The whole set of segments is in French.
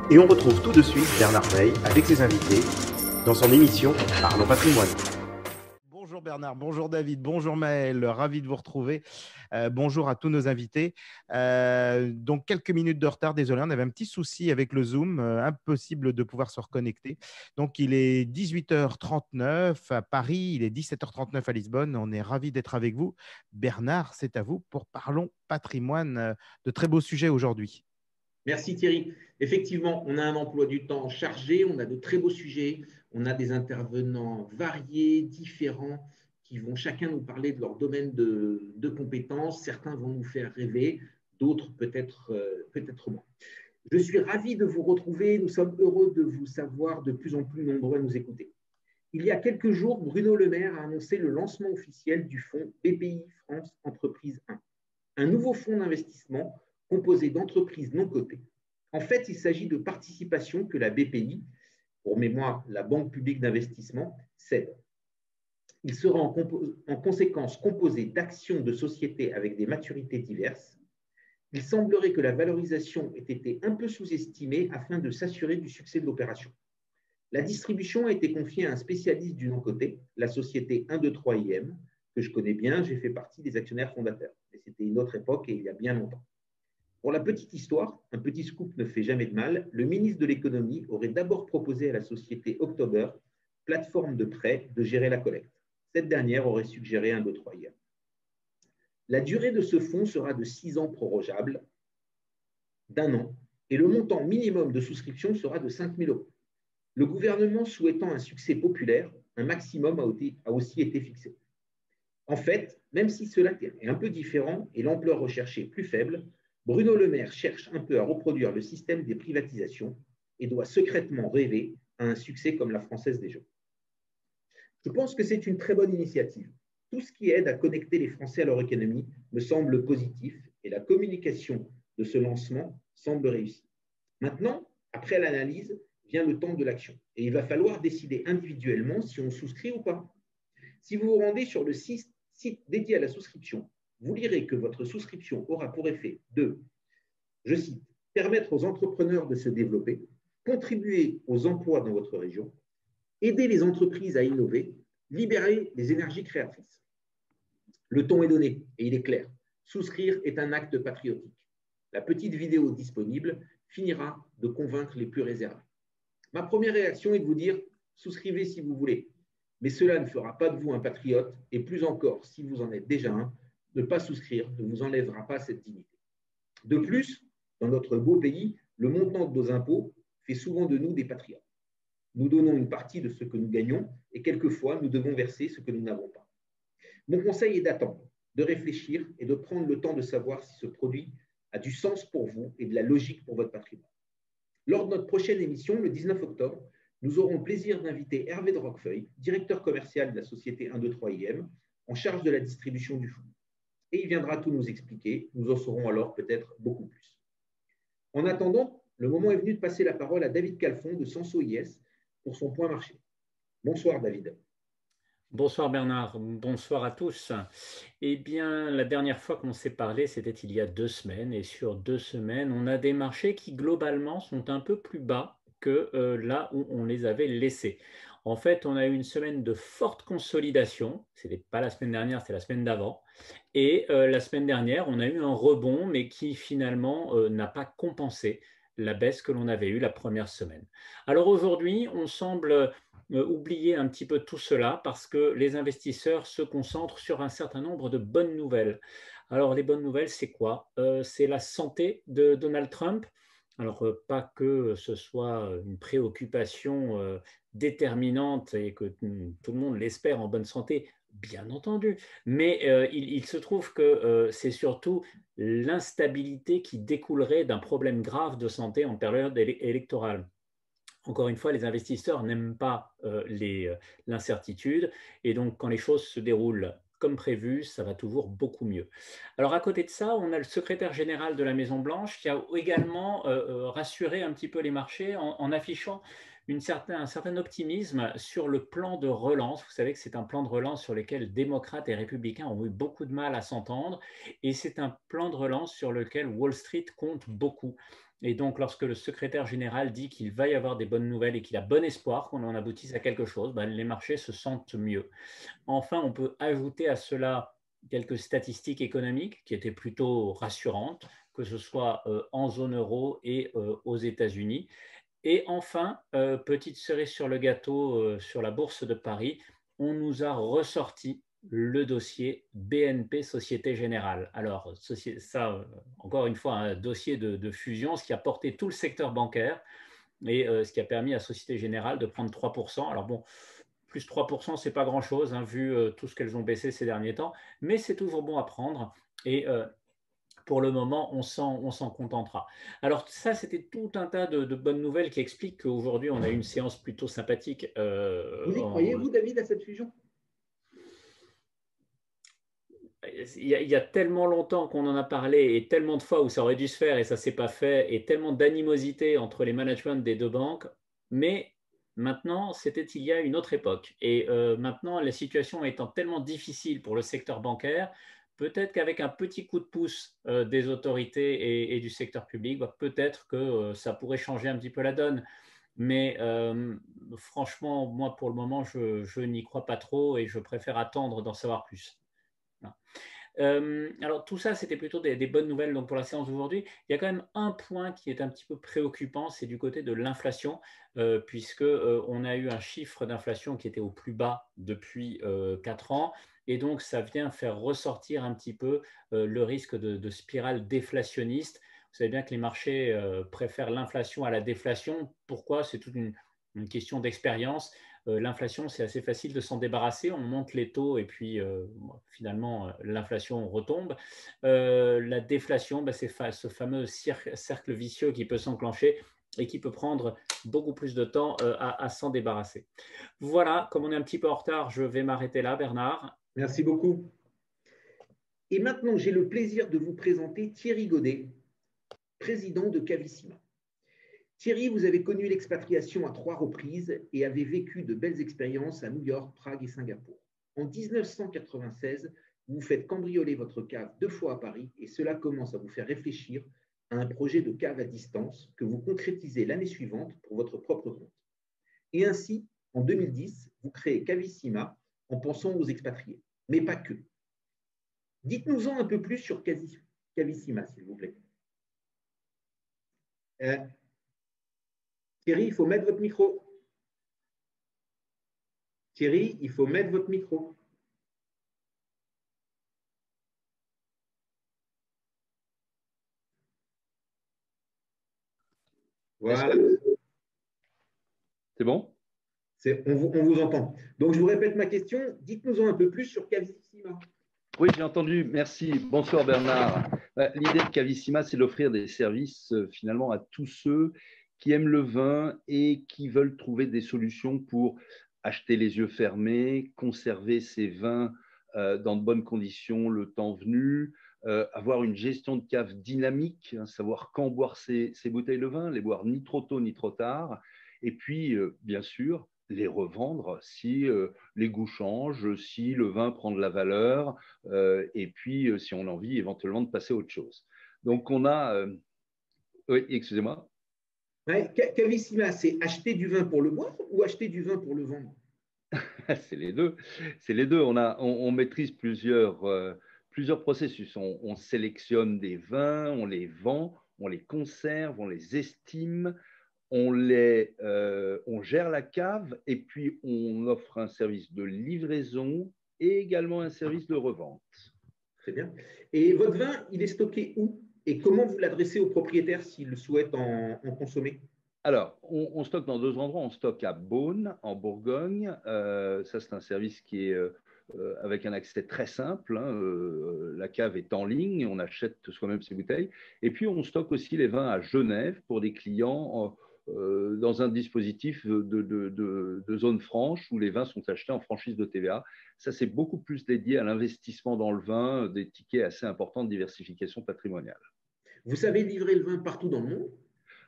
Et on retrouve tout de suite Bernard Veil avec ses invités dans son émission Parlons Patrimoine. Bonjour Bernard, bonjour David, bonjour Maël, ravi de vous retrouver. Bonjour à tous nos invités. Donc quelques minutes de retard, désolé, on avait un petit souci avec le Zoom, impossible de pouvoir se reconnecter. Donc il est 18h39 à Paris, il est 17h39 à Lisbonne. On est ravis d'être avec vous. Bernard, c'est à vous pour Parlons Patrimoine, de très beaux sujets aujourd'hui. Merci Thierry. Effectivement, on a un emploi du temps chargé, on a de très beaux sujets, on a des intervenants variés, différents, qui vont chacun nous parler de leur domaine de compétences. Certains vont nous faire rêver, d'autres peut-être moins. Je suis ravi de vous retrouver, nous sommes heureux de vous savoir de plus en plus nombreux à nous écouter. Il y a quelques jours, Bruno Le Maire a annoncé le lancement officiel du fonds BPI France Entreprise 1, un nouveau fonds d'investissement composé d'entreprises non cotées. En fait, il s'agit de participations que la BPI, pour mémoire la Banque publique d'investissement, cède. Il sera en conséquence composé d'actions de sociétés avec des maturités diverses. Il semblerait que la valorisation ait été un peu sous-estimée afin de s'assurer du succès de l'opération. La distribution a été confiée à un spécialiste du non-coté, la société 123IM, que je connais bien, j'ai fait partie des actionnaires fondateurs. Mais c'était une autre époque et il y a bien longtemps. Pour la petite histoire, un petit scoop ne fait jamais de mal, le ministre de l'économie aurait d'abord proposé à la société October, plateforme de prêt, de gérer la collecte. Cette dernière aurait suggéré 123IM. La durée de ce fonds sera de 6 ans prorogeables, d'1 an, et le montant minimum de souscription sera de 5 000 euros. Le gouvernement souhaitant un succès populaire, un maximum a aussi été fixé. En fait, même si cela est un peu différent et l'ampleur recherchée plus faible, Bruno Le Maire cherche un peu à reproduire le système des privatisations et doit secrètement rêver à un succès comme la Française des Jeux. Je pense que c'est une très bonne initiative. Tout ce qui aide à connecter les Français à leur économie me semble positif et la communication de ce lancement semble réussie. Maintenant, après l'analyse, vient le temps de l'action et il va falloir décider individuellement si on souscrit ou pas. Si vous vous rendez sur le site dédié à la souscription, vous lirez que votre souscription aura pour effet de, je cite, permettre aux entrepreneurs de se développer, contribuer aux emplois dans votre région, aider les entreprises à innover, libérer les énergies créatrices. Le ton est donné et il est clair. Souscrire est un acte patriotique. La petite vidéo disponible finira de convaincre les plus réservés. Ma première réaction est de vous dire, souscrivez si vous voulez, mais cela ne fera pas de vous un patriote et plus encore, si vous en êtes déjà un, ne pas souscrire ne vous enlèvera pas cette dignité. De plus, dans notre beau pays, le montant de nos impôts fait souvent de nous des patriotes. Nous donnons une partie de ce que nous gagnons et quelquefois nous devons verser ce que nous n'avons pas. Mon conseil est d'attendre, de réfléchir et de prendre le temps de savoir si ce produit a du sens pour vous et de la logique pour votre patrimoine. Lors de notre prochaine émission, le 19 octobre, nous aurons le plaisir d'inviter Hervé de Roquefeuille, directeur commercial de la société 123IM, en charge de la distribution du fonds. Et il viendra tout nous expliquer. Nous en saurons alors peut-être beaucoup plus. En attendant, le moment est venu de passer la parole à David Calfon de Senso IS pour son point marché. Bonsoir David. Bonsoir Bernard, bonsoir à tous. Eh bien, la dernière fois qu'on s'est parlé, c'était il y a 2 semaines. Et sur 2 semaines, on a des marchés qui globalement sont un peu plus bas que là où on les avait laissés. En fait, on a eu une semaine de forte consolidation. Ce n'était pas la semaine dernière, c'était la semaine d'avant. Et la semaine dernière, on a eu un rebond, mais qui finalement n'a pas compensé la baisse que l'on avait eue la première semaine. Alors aujourd'hui, on semble oublier un petit peu tout cela parce que les investisseurs se concentrent sur un certain nombre de bonnes nouvelles. Alors les bonnes nouvelles, c'est quoi? C'est la santé de Donald Trump. Alors pas que ce soit une préoccupation déterminante et que tout le monde l'espère en bonne santé, bien entendu, mais il se trouve que c'est surtout l'instabilité qui découlerait d'un problème grave de santé en période électorale. Encore une fois, les investisseurs n'aiment pas l'incertitude et donc quand les choses se déroulent comme prévu, ça va toujours beaucoup mieux. Alors à côté de ça, on a le secrétaire général de la Maison-Blanche qui a également rassuré un petit peu les marchés en affichant un certain optimisme sur le plan de relance. Vous savez que c'est un plan de relance sur lequel démocrates et républicains ont eu beaucoup de mal à s'entendre et c'est un plan de relance sur lequel Wall Street compte beaucoup. Et donc, lorsque le secrétaire général dit qu'il va y avoir des bonnes nouvelles et qu'il a bon espoir qu'on en aboutisse à quelque chose, ben, les marchés se sentent mieux. Enfin, on peut ajouter à cela quelques statistiques économiques qui étaient plutôt rassurantes, que ce soit en zone euro et aux États-Unis. Et enfin, petite cerise sur le gâteau sur la bourse de Paris, on nous a ressorti le dossier BNP Société Générale. Alors, ça, encore une fois, un dossier de fusion, ce qui a porté tout le secteur bancaire et ce qui a permis à Société Générale de prendre 3%. Alors bon, plus 3%, ce n'est pas grand-chose, hein, vu tout ce qu'elles ont baissé ces derniers temps, mais c'est toujours bon à prendre. Et pour le moment, on s'en contentera. Alors ça, c'était tout un tas de bonnes nouvelles qui expliquent qu'aujourd'hui, on a eu une séance plutôt sympathique. Vous y croyez, vous, David, à cette fusion? Il y a tellement longtemps qu'on en a parlé et tellement de fois où ça aurait dû se faire et ça ne s'est pas fait et tellement d'animosité entre les managements des deux banques. Mais maintenant, c'était il y a une autre époque. Et maintenant, la situation étant tellement difficile pour le secteur bancaire, peut-être qu'avec un petit coup de pouce des autorités et du secteur public, bah, peut-être que ça pourrait changer un petit peu la donne. Mais franchement, moi, pour le moment, je n'y crois pas trop et je préfère attendre d'en savoir plus. Voilà. Alors tout ça, c'était plutôt des bonnes nouvelles donc, pour la séance d'aujourd'hui. Il y a quand même un point qui est un petit peu préoccupant, c'est du côté de l'inflation, puisque on a eu un chiffre d'inflation qui était au plus bas depuis 4 ans, et donc ça vient faire ressortir un petit peu le risque de spirale déflationniste. Vous savez bien que les marchés préfèrent l'inflation à la déflation. Pourquoi? C'est toute une question d'expérience. L'inflation, c'est assez facile de s'en débarrasser. On monte les taux et puis finalement, l'inflation retombe. La déflation, bah, c'est ce fameux cercle vicieux qui peut s'enclencher et qui peut prendre beaucoup plus de temps à s'en débarrasser. Voilà, comme on est un petit peu en retard, je vais m'arrêter là, Bernard. Merci beaucoup. Et maintenant, j'ai le plaisir de vous présenter Thierry Godet, président de Cavissima. Thierry, vous avez connu l'expatriation à 3 reprises et avez vécu de belles expériences à New York, Prague et Singapour. En 1996, vous vous faites cambrioler votre cave 2 fois à Paris et cela commence à vous faire réfléchir à un projet de cave à distance que vous concrétisez l'année suivante pour votre propre compte. Et ainsi, en 2010, vous créez Cavissima en pensant aux expatriés, mais pas que. Dites-nous-en un peu plus sur Cavissima, s'il vous plaît. Thierry, il faut mettre votre micro. Thierry, il faut mettre votre micro. Voilà. C'est bon? On vous entend. Donc, je vous répète ma question. Dites-nous-en un peu plus sur Cavissima. Oui, j'ai entendu. Merci. Bonsoir Bernard. L'idée de Cavissima, c'est d'offrir des services finalement à tous ceux qui aiment le vin et qui veulent trouver des solutions pour acheter les yeux fermés, conserver ces vins dans de bonnes conditions le temps venu, avoir une gestion de cave dynamique, hein, savoir quand boire ces bouteilles de vin, les boire ni trop tôt ni trop tard, et puis bien sûr les revendre si les goûts changent, si le vin prend de la valeur, et puis si on a envie éventuellement de passer à autre chose. Donc on a… oui, excusez-moi. Ouais, Cavissima, c'est acheter du vin pour le boire ou acheter du vin pour le vendre? C'est les deux. C'est les deux. On maîtrise plusieurs processus. On sélectionne des vins, on les vend, on les conserve, on les estime, on gère la cave et puis on offre un service de livraison et également un service de revente. Très bien. Et votre vin, il est stocké où? Et comment vous l'adressez aux propriétaires s'ils souhaitent en consommer? Alors, on stocke dans 2 endroits. On stocke à Beaune, en Bourgogne. Ça, c'est un service qui est avec un accès très simple. Hein. La cave est en ligne. On achète soi-même ses bouteilles. Et puis, on stocke aussi les vins à Genève pour des clients dans un dispositif de zone franche où les vins sont achetés en franchise de TVA. Ça, c'est beaucoup plus dédié à l'investissement dans le vin, des tickets assez importants de diversification patrimoniale. Vous savez livrer le vin partout dans le monde?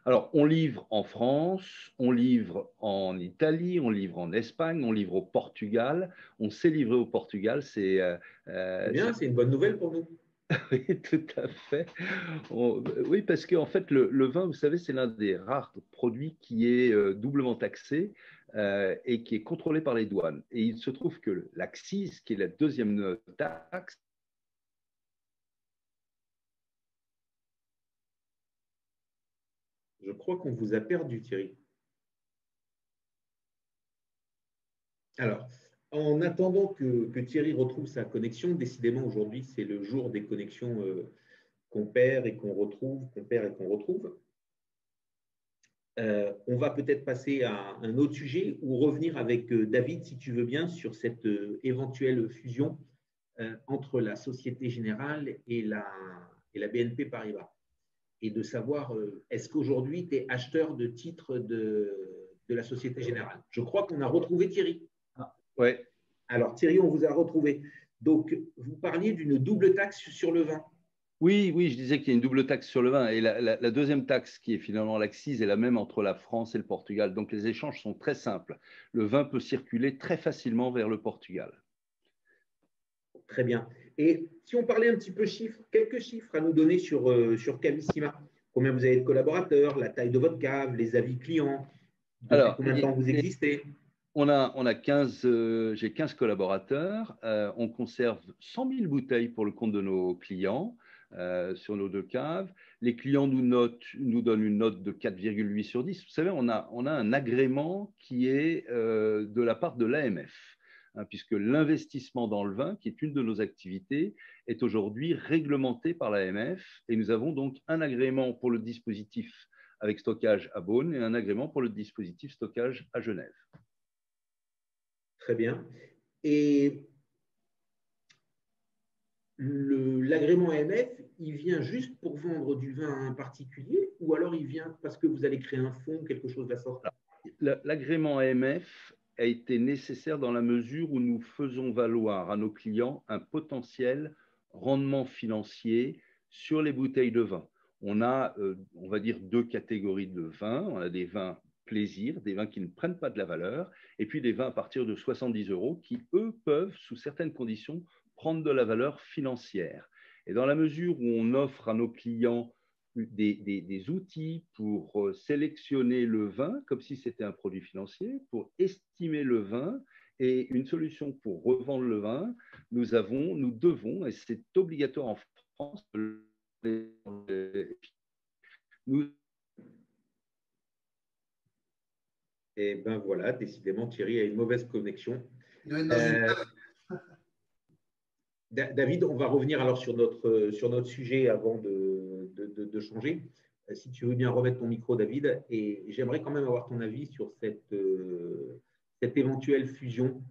Alors, on livre en France, on livre en Italie, on livre en Espagne, on livre au Portugal. On sait livrer au Portugal. C'est bien, c'est une bonne nouvelle pour nous. Oui, tout à fait. Oui, parce qu'en fait, le vin, vous savez, c'est l'un des rares produits qui est doublement taxé et qui est contrôlé par les douanes. Et il se trouve que l'accise, qui est la deuxième taxe, Je crois qu'on vous a perdu, Thierry. Alors, en attendant que Thierry retrouve sa connexion, décidément, aujourd'hui, c'est le jour des connexions qu'on perd et qu'on retrouve, qu'on perd et qu'on retrouve. On va peut-être passer à un autre sujet ou revenir avec David, si tu veux bien, sur cette éventuelle fusion entre la Société Générale et la BNP Paribas. Et de savoir, est-ce qu'aujourd'hui, tu es acheteur de titres de la Société Générale? Je crois qu'on a retrouvé Thierry. Oui. Alors, Thierry, on vous a retrouvé. Donc, vous parliez d'une double taxe sur le vin. Oui, oui, je disais qu'il y a une double taxe sur le vin. Et la deuxième taxe, qui est finalement l'accise, est la même entre la France et le Portugal. Donc, les échanges sont très simples. Le vin peut circuler très facilement vers le Portugal. Très bien. Et si on parlait un petit peu chiffres, quelques chiffres à nous donner sur Cavissima. Combien vous avez de collaborateurs, la taille de votre cave, les avis clients, depuis combien de temps vous existez? J'ai 15 collaborateurs. On conserve 100 000 bouteilles pour le compte de nos clients sur nos deux caves. Les clients nous donnent une note de 4,8 sur 10. Vous savez, on a un agrément qui est de la part de l'AMF, puisque l'investissement dans le vin, qui est une de nos activités, est aujourd'hui réglementé par l'AMF. Et nous avons donc un agrément pour le dispositif avec stockage à Beaune et un agrément pour le dispositif stockage à Genève. Très bien. Et l'agrément AMF, il vient juste pour vendre du vin à un particulier ou alors il vient parce que vous allez créer un fonds, quelque chose de la sorte? L'agrément AMF a été nécessaire dans la mesure où nous faisons valoir à nos clients un potentiel rendement financier sur les bouteilles de vin. On a, on va dire, deux catégories de vins. On a des vins plaisir, des vins qui ne prennent pas de la valeur, et puis des vins à partir de 70 € qui, eux, peuvent, sous certaines conditions, prendre de la valeur financière. Et dans la mesure où on offre à nos clients des outils pour sélectionner le vin comme si c'était un produit financier, pour estimer le vin et une solution pour revendre le vin, nous devons, et c'est obligatoire en France, Et ben voilà, décidément, Thierry a une mauvaise connexion. David, on va revenir alors sur notre sujet avant de changer. Si tu veux bien remettre ton micro, David, et j'aimerais quand même avoir ton avis sur cette éventuelle fusion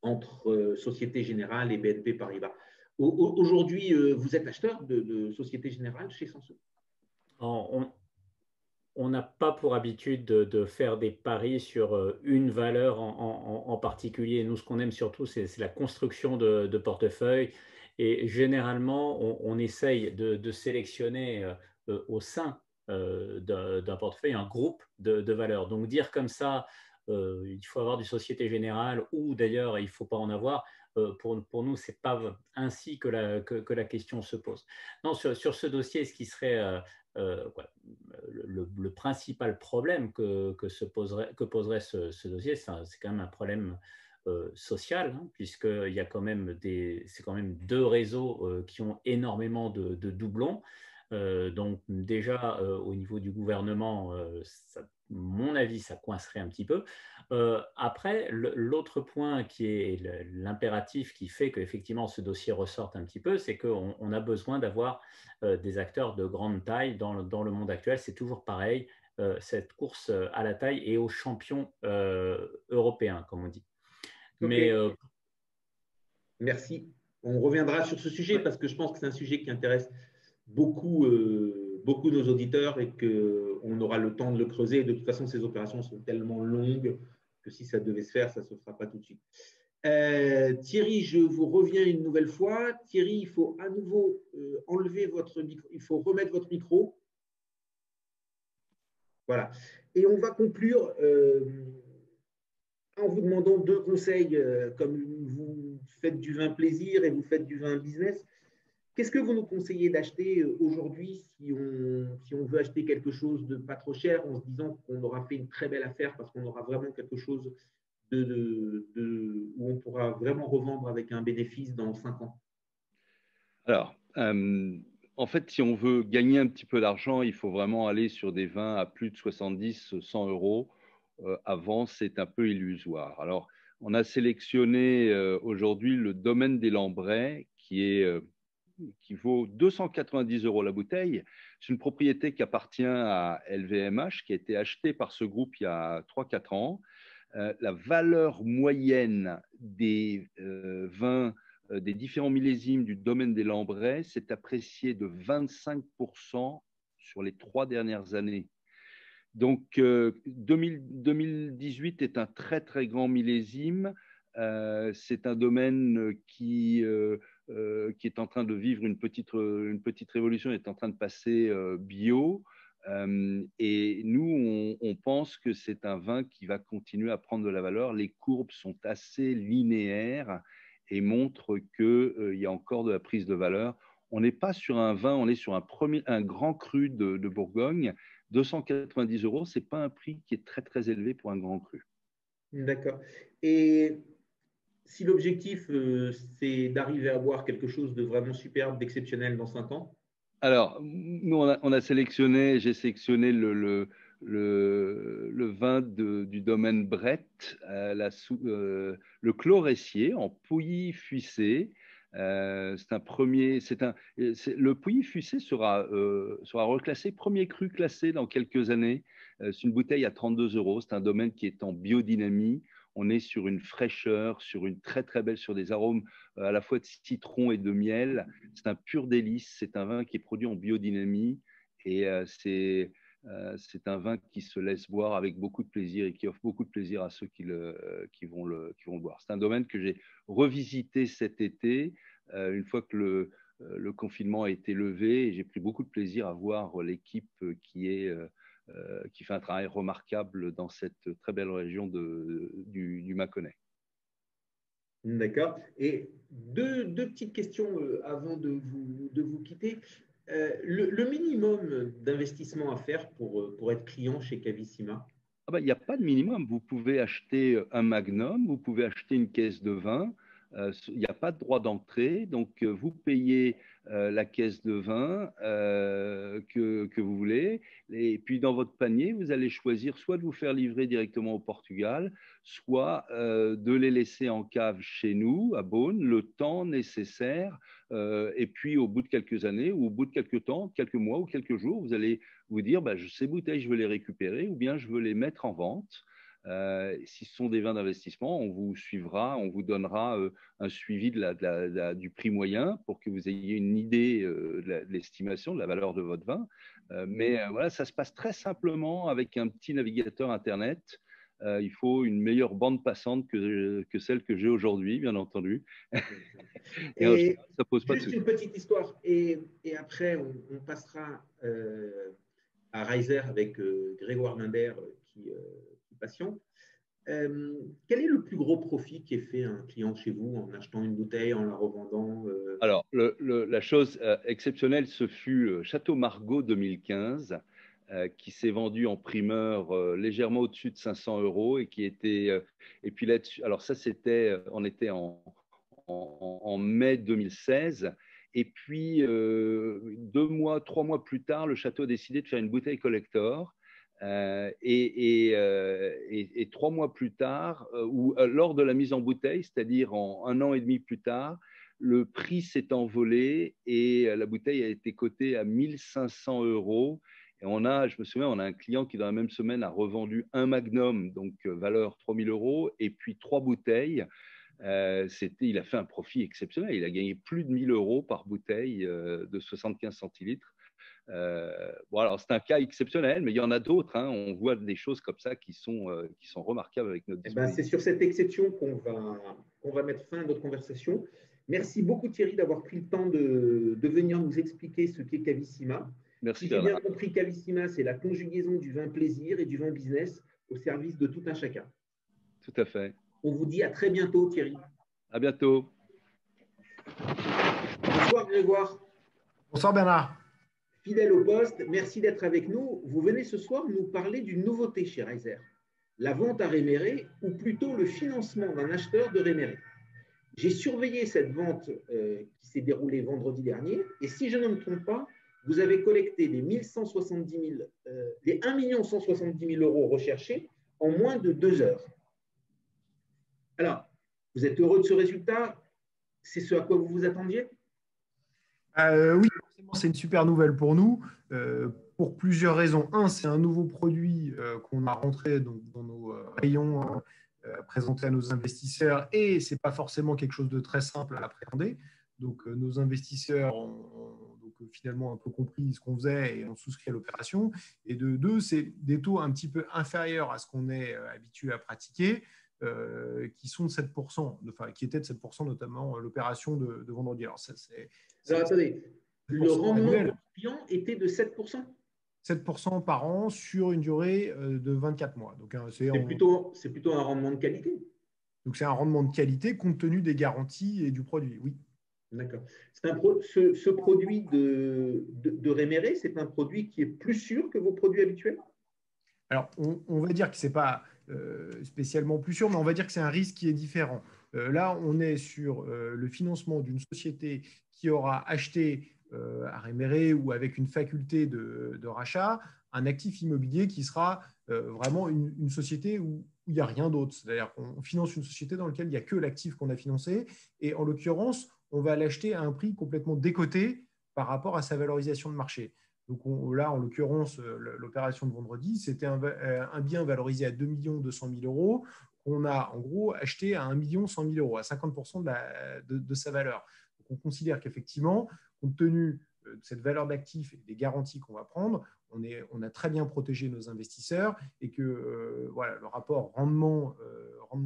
entre Société Générale et BNP Paribas. Aujourd'hui, vous êtes acheteur de Société Générale chez Sanso? On n'a pas pour habitude de faire des paris sur une valeur en particulier. Nous, ce qu'on aime surtout, c'est la construction de portefeuille. Et généralement, on essaye de sélectionner au sein d'un portefeuille un groupe de valeurs. Donc, dire comme ça, il faut avoir du Société Générale ou d'ailleurs, il ne faut pas en avoir, pour nous, ce n'est pas ainsi que la question se pose. Non, sur ce dossier, ce qui serait… le principal problème que poserait ce dossier, c'est quand même un problème social, hein, puisqu'il y a quand même c'est quand même deux réseaux qui ont énormément de doublons. Donc déjà, au niveau du gouvernement, mon avis, ça coincerait un petit peu. Après, l'autre point qui est l'impératif qui fait qu'effectivement ce dossier ressorte un petit peu, c'est qu'on a besoin d'avoir des acteurs de grande taille dans le monde actuel. C'est toujours pareil, cette course à la taille et aux champions européens, comme on dit. Okay. Mais merci. On reviendra sur ce sujet parce que je pense que c'est un sujet qui intéresse beaucoup nos auditeurs et qu'on aura le temps de le creuser. De toute façon, ces opérations sont tellement longues que si ça devait se faire, ça ne se fera pas tout de suite. Thierry, je vous reviens une nouvelle fois. Thierry, il faut à nouveau enlever votre micro. Il faut remettre votre micro. Voilà. Et on va conclure en vous demandant deux conseils. Comme vous faites du vin plaisir et vous faites du vin business, Qu'est-ce que vous nous conseillez d'acheter aujourd'hui si on veut acheter quelque chose de pas trop cher en se disant qu'on aura fait une très belle affaire parce qu'on aura vraiment quelque chose où on pourra vraiment revendre avec un bénéfice dans 5 ans? Alors, en fait, si on veut gagner un petit peu d'argent, il faut vraiment aller sur des vins à plus de 70, 100 euros. Avant, c'est un peu illusoire. Alors, on a sélectionné aujourd'hui le domaine des Lambrais qui vaut 290 euros la bouteille. C'est une propriété qui appartient à LVMH, qui a été achetée par ce groupe il y a 3-4 ans. La valeur moyenne des vins des différents millésimes du domaine des Lambrais s'est appréciée de 25% sur les 3 dernières années. Donc, 2018 est un très, très grand millésime. C'est un domaine qui est en train de vivre une petite révolution, est en train de passer bio. Et nous, on pense que c'est un vin qui va continuer à prendre de la valeur. Les courbes sont assez linéaires et montrent qu'il y a encore de la prise de valeur. On n'est pas sur un vin, on est sur un grand cru de Bourgogne. 290 euros, ce n'est pas un prix qui est très, très élevé pour un grand cru. D'accord. Et si l'objectif, c'est d'arriver à boire quelque chose de vraiment superbe, d'exceptionnel dans 5 ans? Alors, nous, j'ai sélectionné le vin du domaine Brett, le Clos Ressier en Pouilly-Fuissé. C'est un premier. Le Pouilly-Fuissé sera reclassé, premier cru classé dans quelques années. C'est une bouteille à 32 euros. C'est un domaine qui est en biodynamie. On est sur une fraîcheur, sur des arômes à la fois de citron et de miel. C'est un pur délice. C'est un vin qui est produit en biodynamie et c'est un vin qui se laisse boire avec beaucoup de plaisir et qui offre beaucoup de plaisir à ceux qui vont le boire. C'est un domaine que j'ai revisité cet été, une fois que le confinement a été levé, et j'ai pris beaucoup de plaisir à voir l'équipe qui fait un travail remarquable dans cette très belle région du Mâconnais. D'accord. Et deux petites questions avant de vous quitter. Le minimum d'investissement à faire pour être client chez Cavissima? Il n'y a pas de minimum. Vous pouvez acheter un magnum, vous pouvez acheter une caisse de vin. Il n'y a pas de droit d'entrée. Donc, vous payez la caisse de vin que vous voulez. Et puis, dans votre panier, vous allez choisir soit de vous faire livrer directement au Portugal, soit de les laisser en cave chez nous, à Beaune, le temps nécessaire. Et puis, au bout de quelques années, ou au bout de quelques temps, quelques mois ou quelques jours, vous allez vous dire, ces bouteilles, je veux les récupérer ou bien je veux les mettre en vente. Si ce sont des vins d'investissement, on vous suivra, on vous donnera un suivi du prix moyen pour que vous ayez une idée de l'estimation de la valeur de votre vin. Mais voilà, ça se passe très simplement avec un petit navigateur Internet. Il faut une meilleure bande passante que celle que j'ai aujourd'hui, bien entendu. Et ça pose pas de juste une petite histoire. Et après, on passera à Reiser avec Grégoire Linder qui patiente. Quel est le plus gros profit qu'ait fait un client chez vous en achetant une bouteille, en la revendant? Alors, la chose exceptionnelle, ce fut Château Margaux 2015, qui s'est vendu en primeur légèrement au-dessus de 500 euros et qui était. Et puis là-dessus, alors ça, on était en mai 2016. Et puis, 2 mois, 3 mois plus tard, le château a décidé de faire une bouteille collector. Et 3 mois plus tard, lors de la mise en bouteille, c'est-à-dire en 1 an et demi plus tard, le prix s'est envolé et la bouteille a été cotée à 1 500 euros. Et je me souviens, on a un client qui, dans la même semaine, a revendu un magnum, donc valeur 3 000 euros, et puis 3 bouteilles. Il a fait un profit exceptionnel. Il a gagné plus de 1 000 euros par bouteille de 75 centilitres. Alors c'est un cas exceptionnel, mais il y en a d'autres. On voit des choses comme ça qui sont remarquables avec notre dispositif. C'est sur cette exception qu'on va mettre fin à notre conversation. Merci beaucoup Thierry d'avoir pris le temps de venir nous expliquer ce qu'est Cavissima. Merci. Si j'ai bien compris, Cavissima, c'est la conjugaison du vin plaisir et du vin business au service de tout un chacun. Tout à fait. On vous dit à très bientôt Thierry. À bientôt. Bonsoir Grégoire. Bonsoir Bernard. Fidèle au poste, merci d'être avec nous. Vous venez ce soir nous parler d'une nouveauté chez Reiser, la vente à réméré ou plutôt le financement d'un acheteur de réméré. J'ai surveillé cette vente qui s'est déroulée vendredi dernier et si je ne me trompe pas, vous avez collecté les 1 170 000 euros recherchés en moins de 2 heures. Alors, vous êtes heureux de ce résultat? C'est ce à quoi vous vous attendiez? Oui, forcément, c'est une super nouvelle pour nous, pour plusieurs raisons. Un, c'est un nouveau produit qu'on a rentré donc, dans nos rayons présentés à nos investisseurs et ce n'est pas forcément quelque chose de très simple à appréhender. Donc, nos investisseurs ont donc, finalement un peu compris ce qu'on faisait et ont souscrit à l'opération. Et de deux, c'est des taux un petit peu inférieurs à ce qu'on est habitué à pratiquer. Qui sont de 7%, enfin, qui étaient de 7%, notamment l'opération de vendredi. Alors, attendez, le rendement pour client était de 7%? 7% par an sur une durée de 24 mois. Donc, c'est plutôt un rendement de qualité. Donc, c'est un rendement de qualité compte tenu des garanties et du produit, oui. D'accord. Ce produit de réméré, c'est un produit qui est plus sûr que vos produits habituels? Alors, on va dire que ce n'est pas spécialement plus sûr, mais on va dire que c'est un risque qui est différent. Là, on est sur le financement d'une société qui aura acheté à réméré ou avec une faculté de rachat un actif immobilier qui sera vraiment une société où il n'y a rien d'autre. C'est-à-dire qu'on finance une société dans laquelle il n'y a que l'actif qu'on a financé et en l'occurrence, on va l'acheter à un prix complètement décoté par rapport à sa valorisation de marché. Donc là, en l'occurrence, l'opération de vendredi, c'était un bien valorisé à 2 200 000 euros qu'on a en gros acheté à 1 100 000 euros, à 50% de sa valeur. Donc on considère qu'effectivement, compte tenu de cette valeur d'actif et des garanties qu'on va prendre, on a très bien protégé nos investisseurs et que voilà, le rapport rendement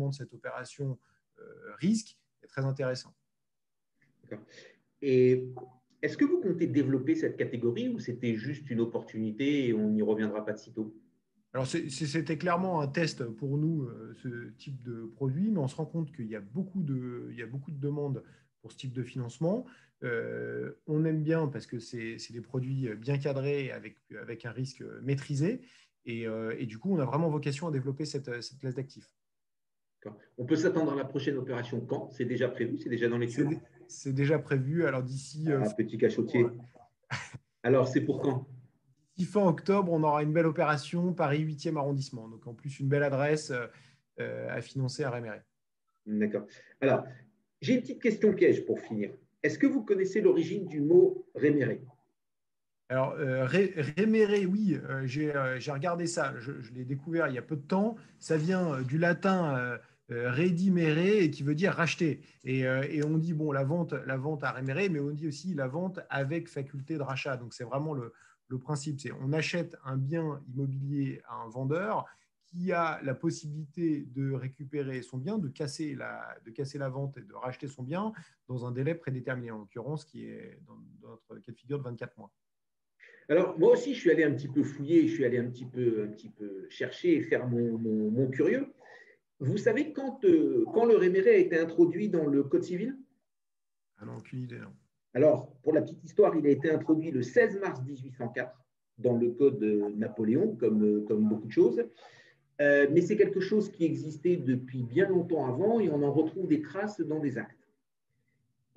de cette opération risque est très intéressant. D'accord. Et est-ce que vous comptez développer cette catégorie ou c'était juste une opportunité et on n'y reviendra pas de sitôt? Alors, c'était clairement un test pour nous, ce type de produit, mais on se rend compte qu'il y a beaucoup de demandes pour ce type de financement. On aime bien parce que c'est des produits bien cadrés avec un risque maîtrisé. Et du coup, on a vraiment vocation à développer cette classe d'actifs. On peut s'attendre à la prochaine opération quand? C'est déjà prévu? C'est déjà dans les tuyaux? C'est déjà prévu. Alors, d'ici… petit cachotier. Alors, c'est pour quand? D'ici fin octobre, on aura une belle opération, Paris 8e arrondissement. Donc, en plus, une belle adresse à financer à réméré. D'accord. Alors, j'ai une petite question piège pour finir. Est-ce que vous connaissez l'origine du mot réméré? Alors, réméré, oui, j'ai regardé ça. Je l'ai découvert il y a peu de temps. Ça vient du latin redimere, et qui veut dire racheter. Et on dit, bon, la vente à réméré, mais on dit aussi la vente avec faculté de rachat. Donc, c'est vraiment le principe. C'est on achète un bien immobilier à un vendeur qui a la possibilité de récupérer son bien, de casser la vente et de racheter son bien dans un délai prédéterminé, en l'occurrence, qui est dans notre cas de figure de 24 mois. Alors, moi aussi, je suis allé un petit peu fouiller, je suis allé un petit peu chercher et faire mon curieux. Vous savez quand le réméré a été introduit dans le Code civil? Ah non, aucune idée, non. Alors, pour la petite histoire, il a été introduit le 16 mars 1804 dans le Code Napoléon, comme beaucoup de choses. Mais c'est quelque chose qui existait depuis bien longtemps avant et on en retrouve des traces dans des actes.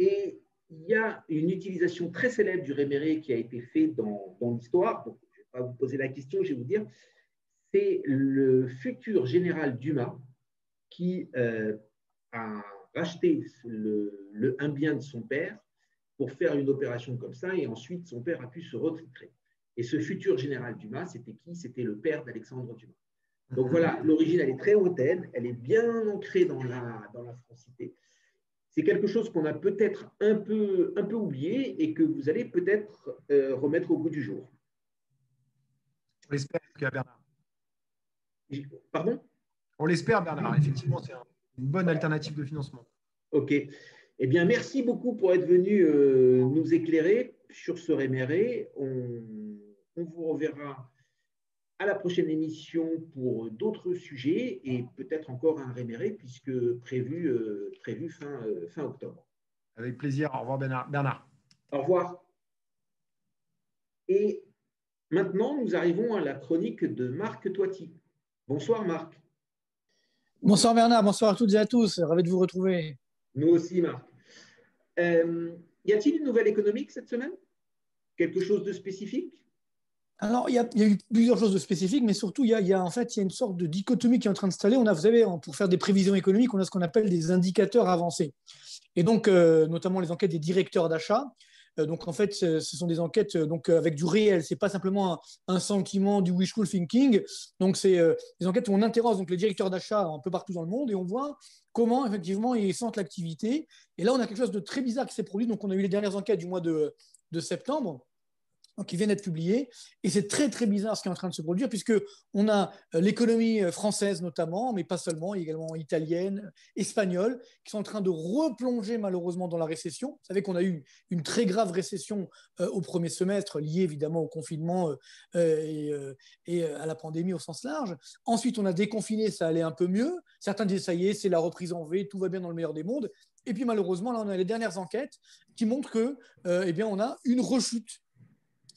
Et il y a une utilisation très célèbre du réméré qui a été faite dans l'histoire. Donc, je ne vais pas vous poser la question, je vais vous dire. C'est le futur général Dumas qui a racheté un bien de son père pour faire une opération comme ça et ensuite son père a pu se retitrer. Et ce futur général Dumas, c'était qui? C'était le père d'Alexandre Dumas. Donc voilà, l'origine, elle est très hautaine, elle est bien ancrée dans la francité. C'est quelque chose qu'on a peut-être un peu oublié et que vous allez peut-être remettre au goût du jour. On l'espère, Bernard. Pardon? On l'espère, Bernard. Effectivement, c'est une bonne alternative de financement. OK. Eh bien, merci beaucoup pour être venu nous éclairer sur ce réméré. On vous reverra à la prochaine émission pour d'autres sujets et peut-être encore un réméré puisque prévu fin octobre. Avec plaisir. Au revoir, Bernard. Au revoir. Et maintenant, nous arrivons à la chronique de Marc Toiti. Bonsoir Marc. Bonsoir Bernard, bonsoir à toutes et à tous. Ravi de vous retrouver. Nous aussi Marc. Y a-t-il une nouvelle économique cette semaine? Quelque chose de spécifique? Alors, il y a eu plusieurs choses de spécifiques, mais surtout, il y a en fait une sorte de dichotomie qui est en train de s'installer. Vous savez, pour faire des prévisions économiques, on a ce qu'on appelle des indicateurs avancés. Et donc, notamment les enquêtes des directeurs d'achat. Donc, en fait, ce sont des enquêtes avec du réel. Ce n'est pas simplement un sentiment du wishful thinking. Donc, c'est des enquêtes où on interroge les directeurs d'achat un peu partout dans le monde et on voit comment, effectivement, ils sentent l'activité. Et là, on a quelque chose de très bizarre qui s'est produit. Donc, on a eu les dernières enquêtes du mois de septembre, qui viennent d'être publiés. Et c'est très, très bizarre ce qui est en train de se produire, puisqu'on a l'économie française notamment, mais pas seulement, également italienne, espagnole, qui sont en train de replonger malheureusement dans la récession. Vous savez qu'on a eu une très grave récession au premier semestre, liée évidemment au confinement et à la pandémie au sens large. Ensuite, on a déconfiné, ça allait un peu mieux. Certains disaient, ça y est, c'est la reprise en V, tout va bien dans le meilleur des mondes. Et puis malheureusement, là, on a les dernières enquêtes qui montrent que, on a une rechute,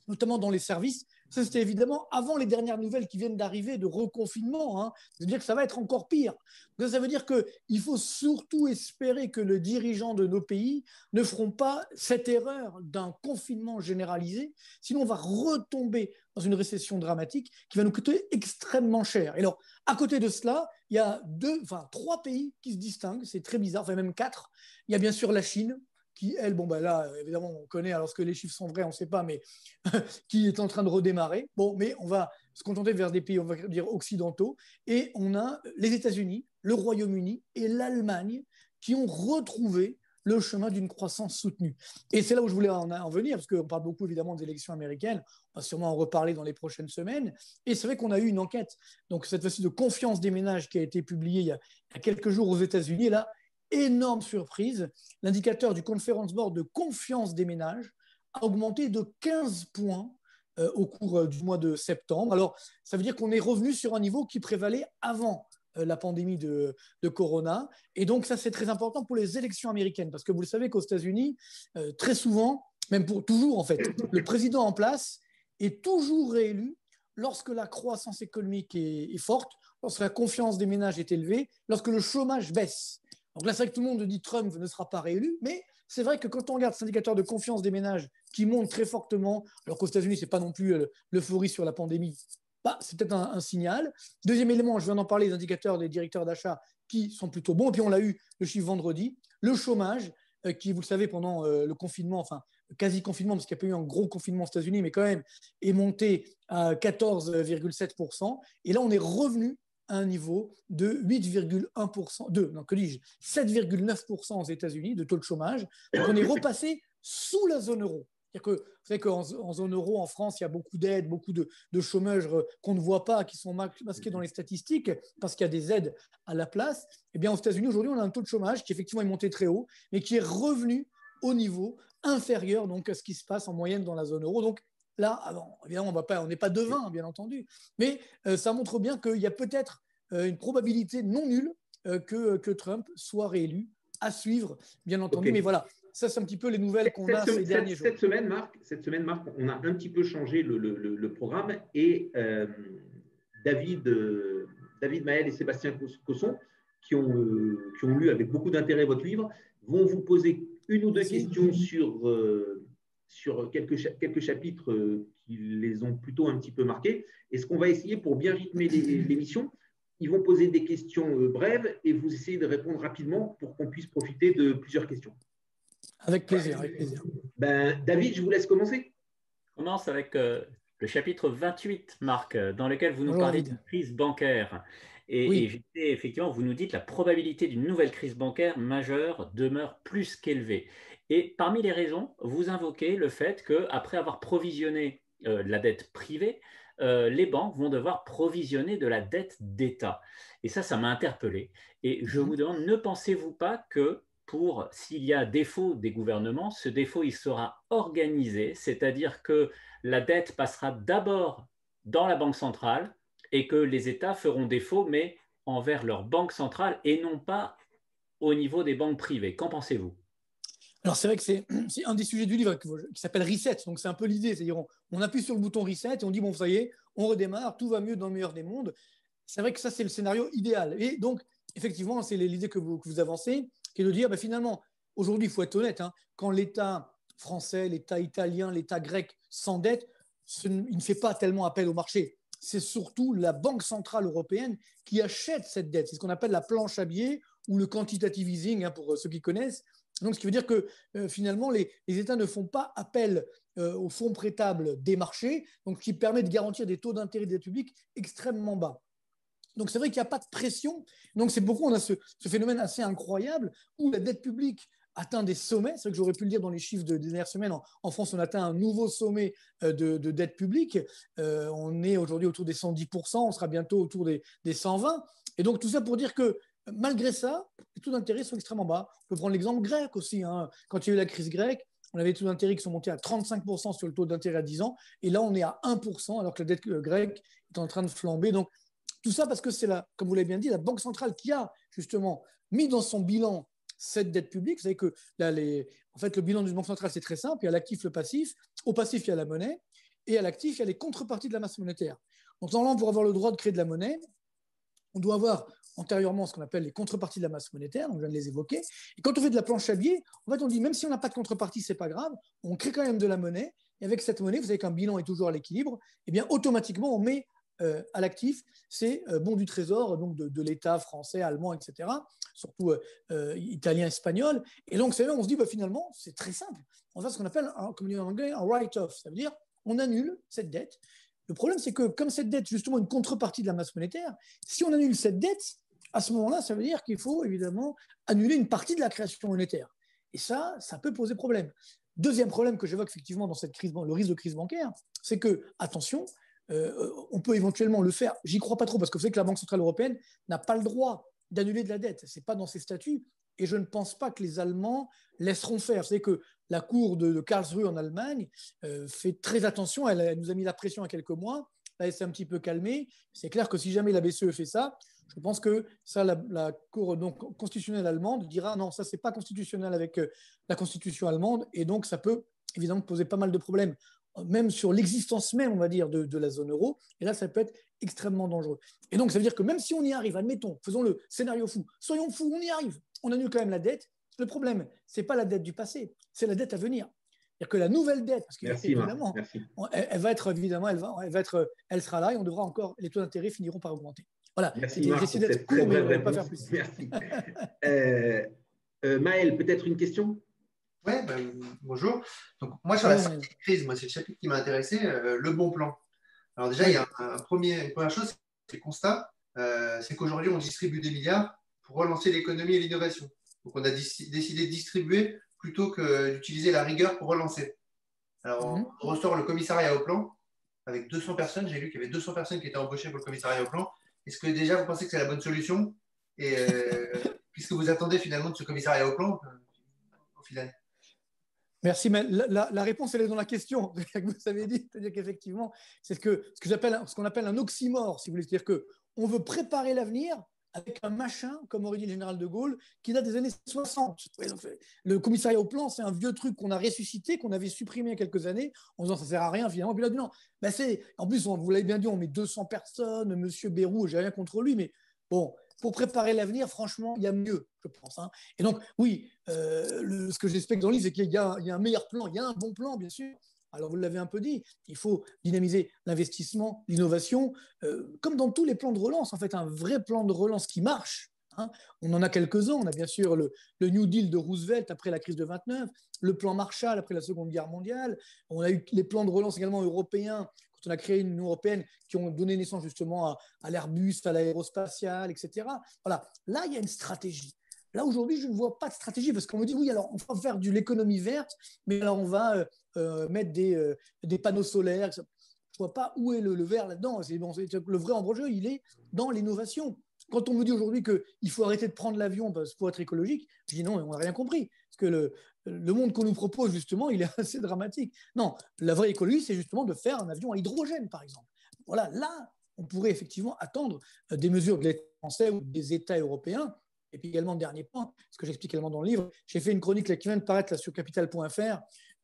notamment dans les services. Ça, c'était évidemment avant les dernières nouvelles qui viennent d'arriver de reconfinement. C'est-à-dire que ça va être encore pire. Donc, ça veut dire qu'il faut surtout espérer que les dirigeants de nos pays ne feront pas cette erreur d'un confinement généralisé. Sinon, on va retomber dans une récession dramatique qui va nous coûter extrêmement cher. Et alors, à côté de cela, il y a trois pays qui se distinguent. C'est très bizarre, enfin même 4. Il y a bien sûr la Chine, qui, elle, là, évidemment, on connaît, alors ce que les chiffres sont vrais, on ne sait pas, mais qui est en train de redémarrer. Bon, mais on va se contenter vers des pays, on va dire, occidentaux. Et on a les États-Unis, le Royaume-Uni et l'Allemagne qui ont retrouvé le chemin d'une croissance soutenue. Et c'est là où je voulais en venir, parce qu'on parle beaucoup, évidemment, des élections américaines. On va sûrement en reparler dans les prochaines semaines. Et c'est vrai qu'on a eu une enquête, donc cette fois-ci de confiance des ménages, qui a été publiée il y a quelques jours aux États-Unis. Et là, énorme surprise, l'indicateur du Conference Board de confiance des ménages a augmenté de 15 points au cours du mois de septembre. Alors, ça veut dire qu'on est revenu sur un niveau qui prévalait avant la pandémie de Corona. Et donc, ça, c'est très important pour les élections américaines, parce que vous le savez qu'aux États-Unis, très souvent, même pour toujours en fait, le président en place est toujours réélu lorsque la croissance économique est forte, lorsque la confiance des ménages est élevée, lorsque le chômage baisse. Donc là, c'est vrai que tout le monde dit Trump ne sera pas réélu, mais c'est vrai que quand on regarde cet indicateur de confiance des ménages qui monte très fortement, alors qu'aux États-Unis, ce n'est pas non plus l'euphorie sur la pandémie, c'est peut-être un signal. Deuxième élément, je viens d'en parler, les indicateurs des directeurs d'achat qui sont plutôt bons. Et puis on l'a eu, le chiffre vendredi, le chômage, qui, vous le savez, pendant le confinement, enfin quasi-confinement, parce qu'il n'y a pas eu un gros confinement aux États-Unis, mais quand même, est monté à 14,7%. Et là, on est revenu à un niveau de 8,1%, 7,9% aux États-Unis de taux de chômage. Donc on est repassé sous la zone euro. C'est-à-dire que, vous savez qu'en zone euro, en France, il y a beaucoup d'aides, beaucoup de chômeurs qu'on ne voit pas, qui sont masqués dans les statistiques parce qu'il y a des aides à la place. Eh bien, aux États-Unis, aujourd'hui, on a un taux de chômage qui effectivement est monté très haut, mais qui est revenu au niveau inférieur donc, à ce qui se passe en moyenne dans la zone euro. Donc, là, évidemment, on n'est pas devin, bien entendu, mais ça montre bien qu'il y a peut-être une probabilité non nulle que Trump soit réélu, à suivre, bien entendu. Okay. Mais voilà, ça, c'est un petit peu les nouvelles qu'on a ces derniers jours. Cette semaine, Marc, on a un petit peu changé le programme et David, Maël et Sébastien Cosson, qui ont lu avec beaucoup d'intérêt votre livre, vont vous poser une ou deux questions sur quelques chapitres qui les ont plutôt un petit peu marqués. Et ce qu'on va essayer pour bien rythmer l'émission, ils vont poser des questions brèves et vous essayez de répondre rapidement pour qu'on puisse profiter de plusieurs questions. Avec plaisir, avec plaisir. David, je vous laisse commencer. On commence avec le chapitre 28, Marc, dans lequel vous nous parlez d'une crise bancaire. Et effectivement, vous nous dites que la probabilité d'une nouvelle crise bancaire majeure demeure plus qu'élevée. Et parmi les raisons, vous invoquez le fait qu'après avoir provisionné la dette privée, les banques vont devoir provisionner de la dette d'État. Et ça m'a interpellé. Et je vous demande, ne pensez-vous pas que s'il y a défaut des gouvernements, ce défaut, il sera organisé, c'est-à-dire que la dette passera d'abord dans la banque centrale et que les États feront défaut, mais envers leur banque centrale et non pas au niveau des banques privées. Qu'en pensez-vous ? Alors, c'est vrai que c'est un des sujets du livre qui s'appelle Reset. Donc, c'est un peu l'idée. C'est-à-dire, on appuie sur le bouton Reset et on dit, bon, ça y est, on redémarre, tout va mieux dans le meilleur des mondes. C'est vrai que ça, c'est le scénario idéal. Et donc, effectivement, c'est l'idée que vous avancez, qui est de dire, finalement, aujourd'hui, il faut être honnête, quand l'État français, l'État italien, l'État grec s'endette, il ne fait pas tellement appel au marché. C'est surtout la Banque centrale européenne qui achète cette dette. C'est ce qu'on appelle la planche à billets ou le quantitative easing, pour ceux qui connaissent. Donc, ce qui veut dire que finalement, les États ne font pas appel aux fonds prêtables des marchés, donc ce qui permet de garantir des taux d'intérêt des dettes publiques extrêmement bas. Donc, c'est vrai qu'il n'y a pas de pression. Donc, c'est pourquoi on a ce phénomène assez incroyable où la dette publique atteint des sommets. C'est vrai que j'aurais pu le dire dans les chiffres des dernières semaines. En France, on atteint un nouveau sommet de dette publique. On est aujourd'hui autour des 110%. On sera bientôt autour des 120%. Et donc, tout ça pour dire que malgré ça, les taux d'intérêt sont extrêmement bas. On peut prendre l'exemple grec aussi. Quand il y a eu la crise grecque, on avait des taux d'intérêt qui sont montés à 35% sur le taux d'intérêt à 10 ans. Et là, on est à 1%, alors que la dette grecque est en train de flamber. Donc, tout ça parce que c'est, comme vous l'avez bien dit, la Banque centrale qui a justement mis dans son bilan cette dette publique. Vous savez que en fait, le bilan d'une banque centrale, c'est très simple. Il y a l'actif, le passif. Au passif, il y a la monnaie. Et à l'actif, il y a les contreparties de la masse monétaire. Donc, normalement, pour avoir le droit de créer de la monnaie, on doit avoir antérieurement ce qu'on appelle les contreparties de la masse monétaire, donc je viens de les évoquer. Et quand on fait de la planche à billets, en fait, on dit même si on n'a pas de contrepartie, c'est pas grave, on crée quand même de la monnaie. Et avec cette monnaie, vous savez qu'un bilan est toujours à l'équilibre, et bien automatiquement, on met à l'actif ces bons du trésor, donc de l'État français, allemand, etc., surtout italien, espagnol. Et donc, c'est là où on se dit, finalement, c'est très simple. On va faire ce qu'on appelle, comme on dit en anglais, un write-off. Ça veut dire, on annule cette dette. Le problème, c'est que comme cette dette, justement, une contrepartie de la masse monétaire, si on annule cette dette, à ce moment-là, ça veut dire qu'il faut évidemment annuler une partie de la création monétaire. Et ça peut poser problème. Deuxième problème que j'évoque effectivement dans cette crise, le risque de crise bancaire, c'est que, attention, on peut éventuellement le faire. J'y crois pas trop parce que vous savez que la Banque centrale européenne n'a pas le droit d'annuler de la dette. C'est pas dans ses statuts. Et je ne pense pas que les Allemands laisseront faire. Vous savez que la cour de Karlsruhe en Allemagne fait très attention. Elle nous a mis la pression il y a quelques mois. Là, elle s'est un petit peu calmée. C'est clair que si jamais la BCE fait ça, je pense que ça, la cour constitutionnelle allemande dira non, ça, c'est pas constitutionnel avec la constitution allemande. Et donc, ça peut évidemment poser pas mal de problèmes, même sur l'existence même, on va dire, de la zone euro. Et là, ça peut être extrêmement dangereux. Et donc, ça veut dire que même si on y arrive, admettons, faisons le scénario fou, soyons fous, on y arrive, on annule quand même la dette. Le problème, ce n'est pas la dette du passé, c'est la dette à venir. C'est-à-dire que la nouvelle dette, parce qu'évidemment, elle va être évidemment, elle sera là et on devra encore, les taux d'intérêt finiront par augmenter. Voilà. Merci Marc pour cette très brève réponse. Merci. Maël, peut-être une question? Oui, bonjour. Donc, moi, sur la sortie de crise, c'est le chapitre qui m'a intéressé, le bon plan. Alors déjà, il y a une première chose, c'est le constat, c'est qu'aujourd'hui, on distribue des milliards pour relancer l'économie et l'innovation. Donc, on a décidé de distribuer plutôt que d'utiliser la rigueur pour relancer. Alors, on ressort le commissariat au plan avec 200 personnes. J'ai lu qu'il y avait 200 personnes qui étaient embauchées pour le commissariat au plan. Est-ce que déjà, vous pensez que c'est la bonne solution? Et qu'est-ce que vous attendez finalement de ce commissariat au plan au final? Merci, mais la réponse, elle est dans la question que vous avez dit. C'est-à-dire qu'effectivement, c'est ce qu'on appelle un oxymore, si vous voulez. C'est-à-dire qu'on veut préparer l'avenir avec un machin, comme aurait dit le général de Gaulle, qui date des années 60. Le commissariat au plan, c'est un vieux truc qu'on a ressuscité, qu'on avait supprimé il y a quelques années, en disant ça ne sert à rien finalement. Puis là, non. En plus, vous l'avez bien dit, on met 200 personnes, M. Bayrou, j'ai rien contre lui, mais bon, pour préparer l'avenir, franchement, il y a mieux, je pense. Et donc, oui, ce que j'explique dans le livre, c'est qu'il y a un meilleur plan, il y a un bon plan, bien sûr. Alors, vous l'avez un peu dit, il faut dynamiser l'investissement, l'innovation, comme dans tous les plans de relance, en fait, un vrai plan de relance qui marche. On en a quelques-uns. On a bien sûr le New Deal de Roosevelt après la crise de 29, le plan Marshall après la Seconde Guerre mondiale. On a eu les plans de relance également européens, quand on a créé une Union européenne, qui ont donné naissance justement à l'Airbus, à l'aérospatiale, etc. Voilà, là, il y a une stratégie. Là, aujourd'hui, je ne vois pas de stratégie parce qu'on me dit, oui, alors on va faire de l'économie verte, mais alors on va mettre des panneaux solaires. Je ne vois pas où est le vert là-dedans. Le vrai enjeu, il est dans l'innovation. Quand on me dit aujourd'hui qu'il faut arrêter de prendre l'avion pour être écologique, je dis non, on n'a rien compris. Parce que le monde qu'on nous propose, justement, il est assez dramatique. Non, la vraie écologie, c'est justement de faire un avion à hydrogène, par exemple. Voilà, là, on pourrait effectivement attendre des mesures de l'État français ou des États européens. Et puis également, dernier point, ce que j'explique également dans le livre, j'ai fait une chronique là, qui vient de paraître là, sur capital.fr,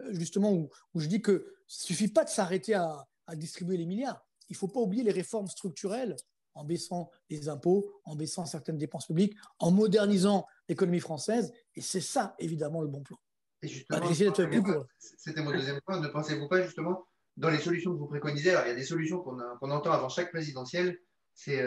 justement, où je dis que ça ne suffit pas de s'arrêter à distribuer les milliards. Il ne faut pas oublier les réformes structurelles en baissant les impôts, en baissant certaines dépenses publiques, en modernisant l'économie française. Et c'est ça, évidemment, le bon plan. Et justement, c'était mon deuxième point. Ne pensez-vous pas, justement, dans les solutions que vous préconisez, alors il y a des solutions qu'on entend avant chaque présidentielle, c'est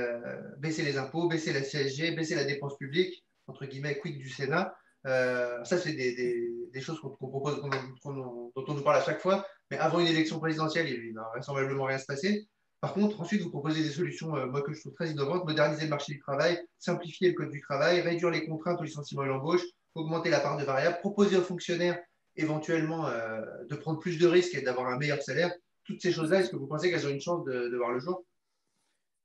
baisser les impôts, baisser la CSG, baisser la dépense publique, entre guillemets, quick du Sénat. Ça, c'est des choses qu'on propose, dont on nous parle à chaque fois. Mais avant une élection présidentielle, il ne va vraisemblablement rien se passer. Par contre, ensuite, vous proposez des solutions moi, que je trouve très innovantes: moderniser le marché du travail, simplifier le code du travail, réduire les contraintes au licenciement et l'embauche, augmenter la part de variables, proposer aux fonctionnaires éventuellement de prendre plus de risques et d'avoir un meilleur salaire. Toutes ces choses-là, est-ce que vous pensez qu'elles ont une chance de voir le jour?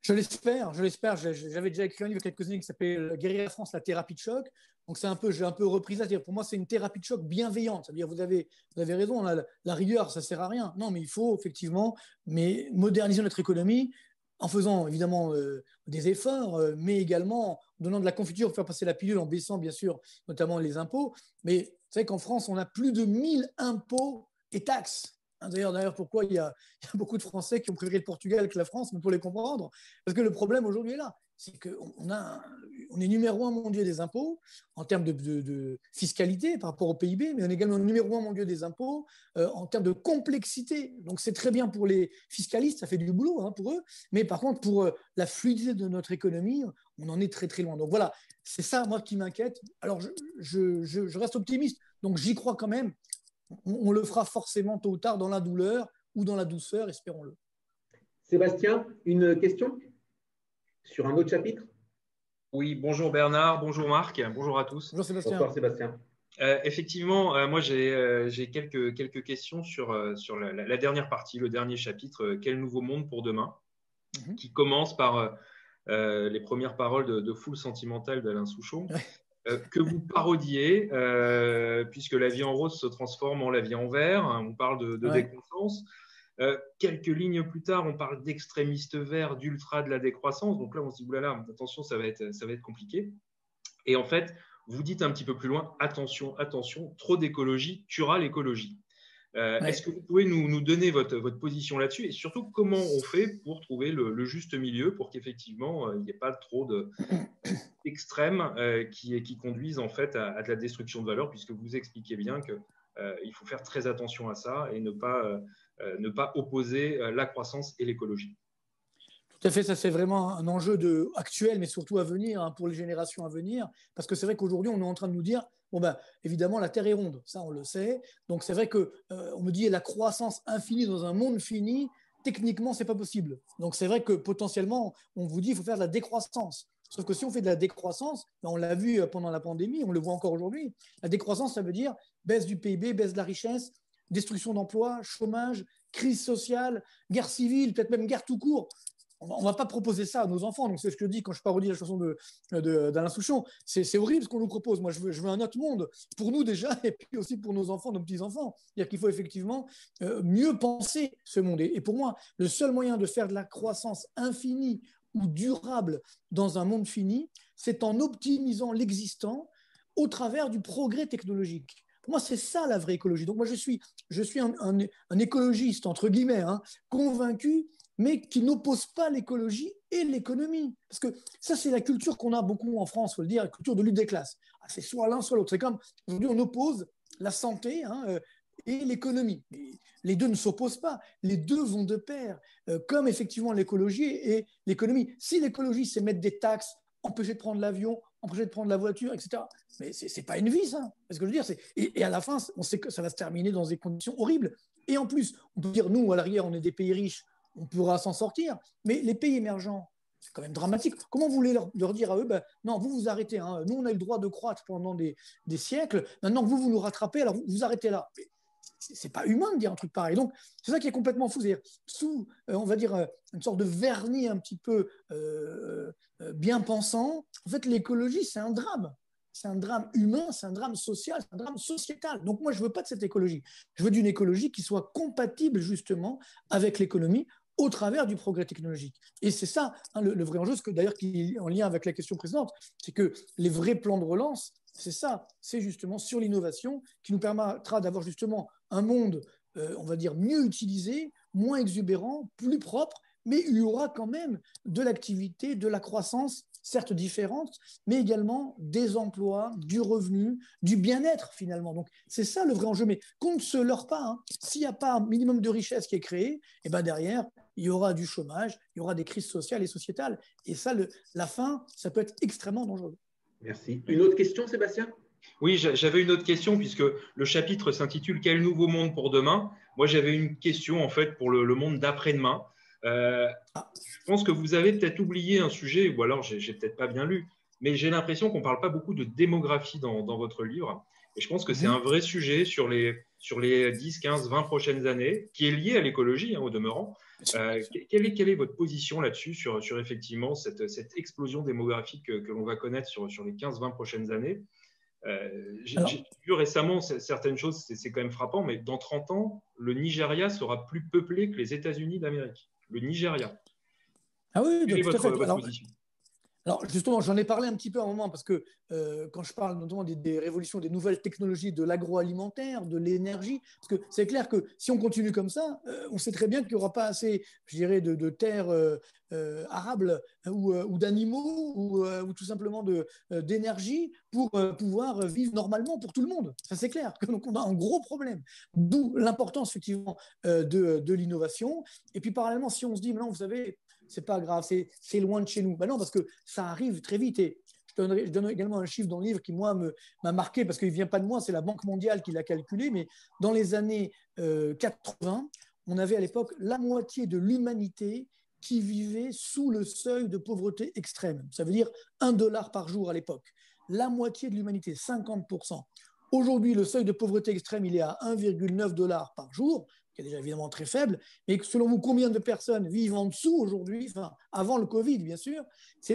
Je l'espère. J'avais déjà écrit un livre il y a quelques années qui s'appelle Guérir la France, la thérapie de choc. Donc j'ai un peu repris ça. C'est-à-dire, pour moi, c'est une thérapie de choc bienveillante. C'est-à-dire, vous avez raison, la rigueur, ça ne sert à rien. Non, mais il faut effectivement moderniser notre économie en faisant évidemment des efforts, mais également en donnant de la confiture pour faire passer la pilule, en baissant bien sûr notamment les impôts. Mais vous savez qu'en France, on a plus de 1000 impôts et taxes. D'ailleurs, pourquoi il y a beaucoup de Français qui ont préféré le Portugal que la France, mais pour les comprendre. Parce que le problème aujourd'hui est là. C'est qu'on est numéro 1 mondial des impôts en termes de fiscalité par rapport au PIB, mais on est également numéro 1 mondial des impôts en termes de complexité. Donc c'est très bien pour les fiscalistes, ça fait du boulot pour eux, mais par contre pour la fluidité de notre économie, on en est très très loin. Donc voilà, c'est ça moi qui m'inquiète. Alors je reste optimiste, donc j'y crois quand même. On le fera forcément tôt ou tard dans la douleur ou dans la douceur, espérons-le. Sébastien, une question sur un autre chapitre? Oui, bonjour Bernard, bonjour Marc, bonjour à tous. Bonjour Sébastien. Bonsoir Sébastien. Effectivement, moi j'ai quelques questions sur la dernière partie, le dernier chapitre, Quel nouveau monde pour demain, qui commence par les premières paroles de Foule sentimentale d'Alain Souchon. Que vous parodiez, puisque la vie en rose se transforme en la vie en vert. On parle de décroissance. Quelques lignes plus tard, on parle d'extrémistes verts, d'ultra de la décroissance. Donc là, on se dit, oulala, attention, ça va être compliqué. Et en fait, vous dites un petit peu plus loin, attention, trop d'écologie tuera l'écologie. Est-ce que vous pouvez nous donner votre position là-dessus, et surtout comment on fait pour trouver le juste milieu pour qu'effectivement il n'y ait pas trop d'extrêmes qui conduisent en fait à de la destruction de valeur, puisque vous expliquez bien qu'il faut faire très attention à ça et ne pas opposer la croissance et l'écologie. Tout à fait, ça c'est vraiment un enjeu actuel, mais surtout à venir, pour les générations à venir, parce que c'est vrai qu'aujourd'hui on est en train de nous dire, évidemment la Terre est ronde, ça on le sait, donc c'est vrai qu'on me dit la croissance infinie dans un monde fini, techniquement c'est pas possible. Donc c'est vrai que potentiellement on vous dit il faut faire de la décroissance. Sauf que si on fait de la décroissance, on l'a vu pendant la pandémie, on le voit encore aujourd'hui, la décroissance ça veut dire baisse du PIB, baisse de la richesse, destruction d'emplois, chômage, crise sociale, guerre civile, peut-être même guerre tout court. On ne va pas proposer ça à nos enfants. Donc, c'est ce que je dis quand je parodie la chanson d'Alain Souchon. C'est horrible ce qu'on nous propose. Moi, je veux un autre monde pour nous déjà et puis aussi pour nos enfants, nos petits-enfants. C'est-à-dire qu'il faut effectivement mieux penser ce monde. Et pour moi, le seul moyen de faire de la croissance infinie ou durable dans un monde fini, c'est en optimisant l'existant au travers du progrès technologique. Pour moi, c'est ça la vraie écologie. Donc, moi, je suis un écologiste, entre guillemets, convaincu, mais qui n'oppose pas l'écologie et l'économie. Parce que ça, c'est la culture qu'on a beaucoup en France, il faut le dire, la culture de lutte des classes. C'est soit l'un, soit l'autre. C'est comme, aujourd'hui, on oppose la santé et l'économie. Les deux ne s'opposent pas. Les deux vont de pair, comme effectivement l'écologie et l'économie. Si l'écologie, c'est mettre des taxes, empêcher de prendre l'avion, empêcher de prendre la voiture, etc., mais ce n'est pas une vie, ça. C'est ce que je veux dire. Et à la fin, on sait que ça va se terminer dans des conditions horribles. Et en plus, on peut dire, nous, à l'arrière, on est des pays riches, on pourra s'en sortir. Mais les pays émergents, c'est quand même dramatique. Comment vous voulez leur dire à eux, non, vous arrêtez. Nous, on a eu le droit de croître pendant des siècles. Maintenant que vous nous rattrapez, alors vous arrêtez là. C'est pas humain de dire un truc pareil. Donc, c'est ça qui est complètement fou. C'est-à-dire, sous, on va dire, une sorte de vernis un petit peu bien pensant, en fait, l'écologie, c'est un drame. C'est un drame humain, c'est un drame social, c'est un drame sociétal. Donc moi, je ne veux pas de cette écologie. Je veux d'une écologie qui soit compatible justement avec l'économie, au travers du progrès technologique. Et c'est ça le vrai enjeu, d'ailleurs qui est en lien avec la question précédente, c'est que les vrais plans de relance, c'est ça, c'est justement sur l'innovation qui nous permettra d'avoir justement un monde, on va dire, mieux utilisé, moins exubérant, plus propre, mais il y aura quand même de l'activité, de la croissance, certes différente, mais également des emplois, du revenu, du bien-être finalement. Donc c'est ça le vrai enjeu, mais qu'on ne se leurre pas. Hein. S'il n'y a pas un minimum de richesse qui est créé, et ben derrière, il y aura du chômage, il y aura des crises sociales et sociétales. Et ça, la fin, ça peut être extrêmement dangereux. Merci. Une autre question, Sébastien ? Oui, j'avais une autre question puisque le chapitre s'intitule « Quel nouveau monde pour demain ?» Moi, j'avais une question en fait pour le monde d'après-demain. Je pense que vous avez peut-être oublié un sujet, ou alors j'ai peut-être pas bien lu, mais j'ai l'impression qu'on ne parle pas beaucoup de démographie dans votre livre. Et je pense que c'est un vrai sujet sur les 10, 15, 20 prochaines années, qui est lié à l'écologie, au demeurant. Quelle est votre position là-dessus, sur effectivement cette explosion démographique que l'on va connaître sur les 15-20 prochaines années? J'ai vu récemment certaines choses, c'est quand même frappant, mais dans 30 ans, le Nigeria sera plus peuplé que les États-Unis d'Amérique. Le Nigeria. Ah oui, quelle est tout à fait. votre position? Alors justement, j'en ai parlé un petit peu à un moment parce que quand je parle notamment des révolutions, des nouvelles technologies de l'agroalimentaire, de l'énergie, parce que c'est clair que si on continue comme ça, on sait très bien qu'il n'y aura pas assez, je dirais, de terres arables ou d'animaux ou tout simplement d'énergie pour pouvoir vivre normalement pour tout le monde. Ça c'est clair. Donc on a un gros problème. D'où l'importance effectivement de l'innovation. Et puis parallèlement, si on se dit, non, vous savez, c'est pas grave, c'est loin de chez nous. Ben non, parce que ça arrive très vite. Et je donne également un chiffre dans le livre qui, moi, m'a marqué, parce qu'il ne vient pas de moi, c'est la Banque mondiale qui l'a calculé, mais dans les années 80, on avait à l'époque la moitié de l'humanité qui vivait sous le seuil de pauvreté extrême. Ça veut dire $1 par jour à l'époque. La moitié de l'humanité, 50%. Aujourd'hui, le seuil de pauvreté extrême, il est à $1,9 par jour, qui est déjà évidemment très faible, mais selon vous, combien de personnes vivent en dessous aujourd'hui, enfin, avant le Covid, bien sûr,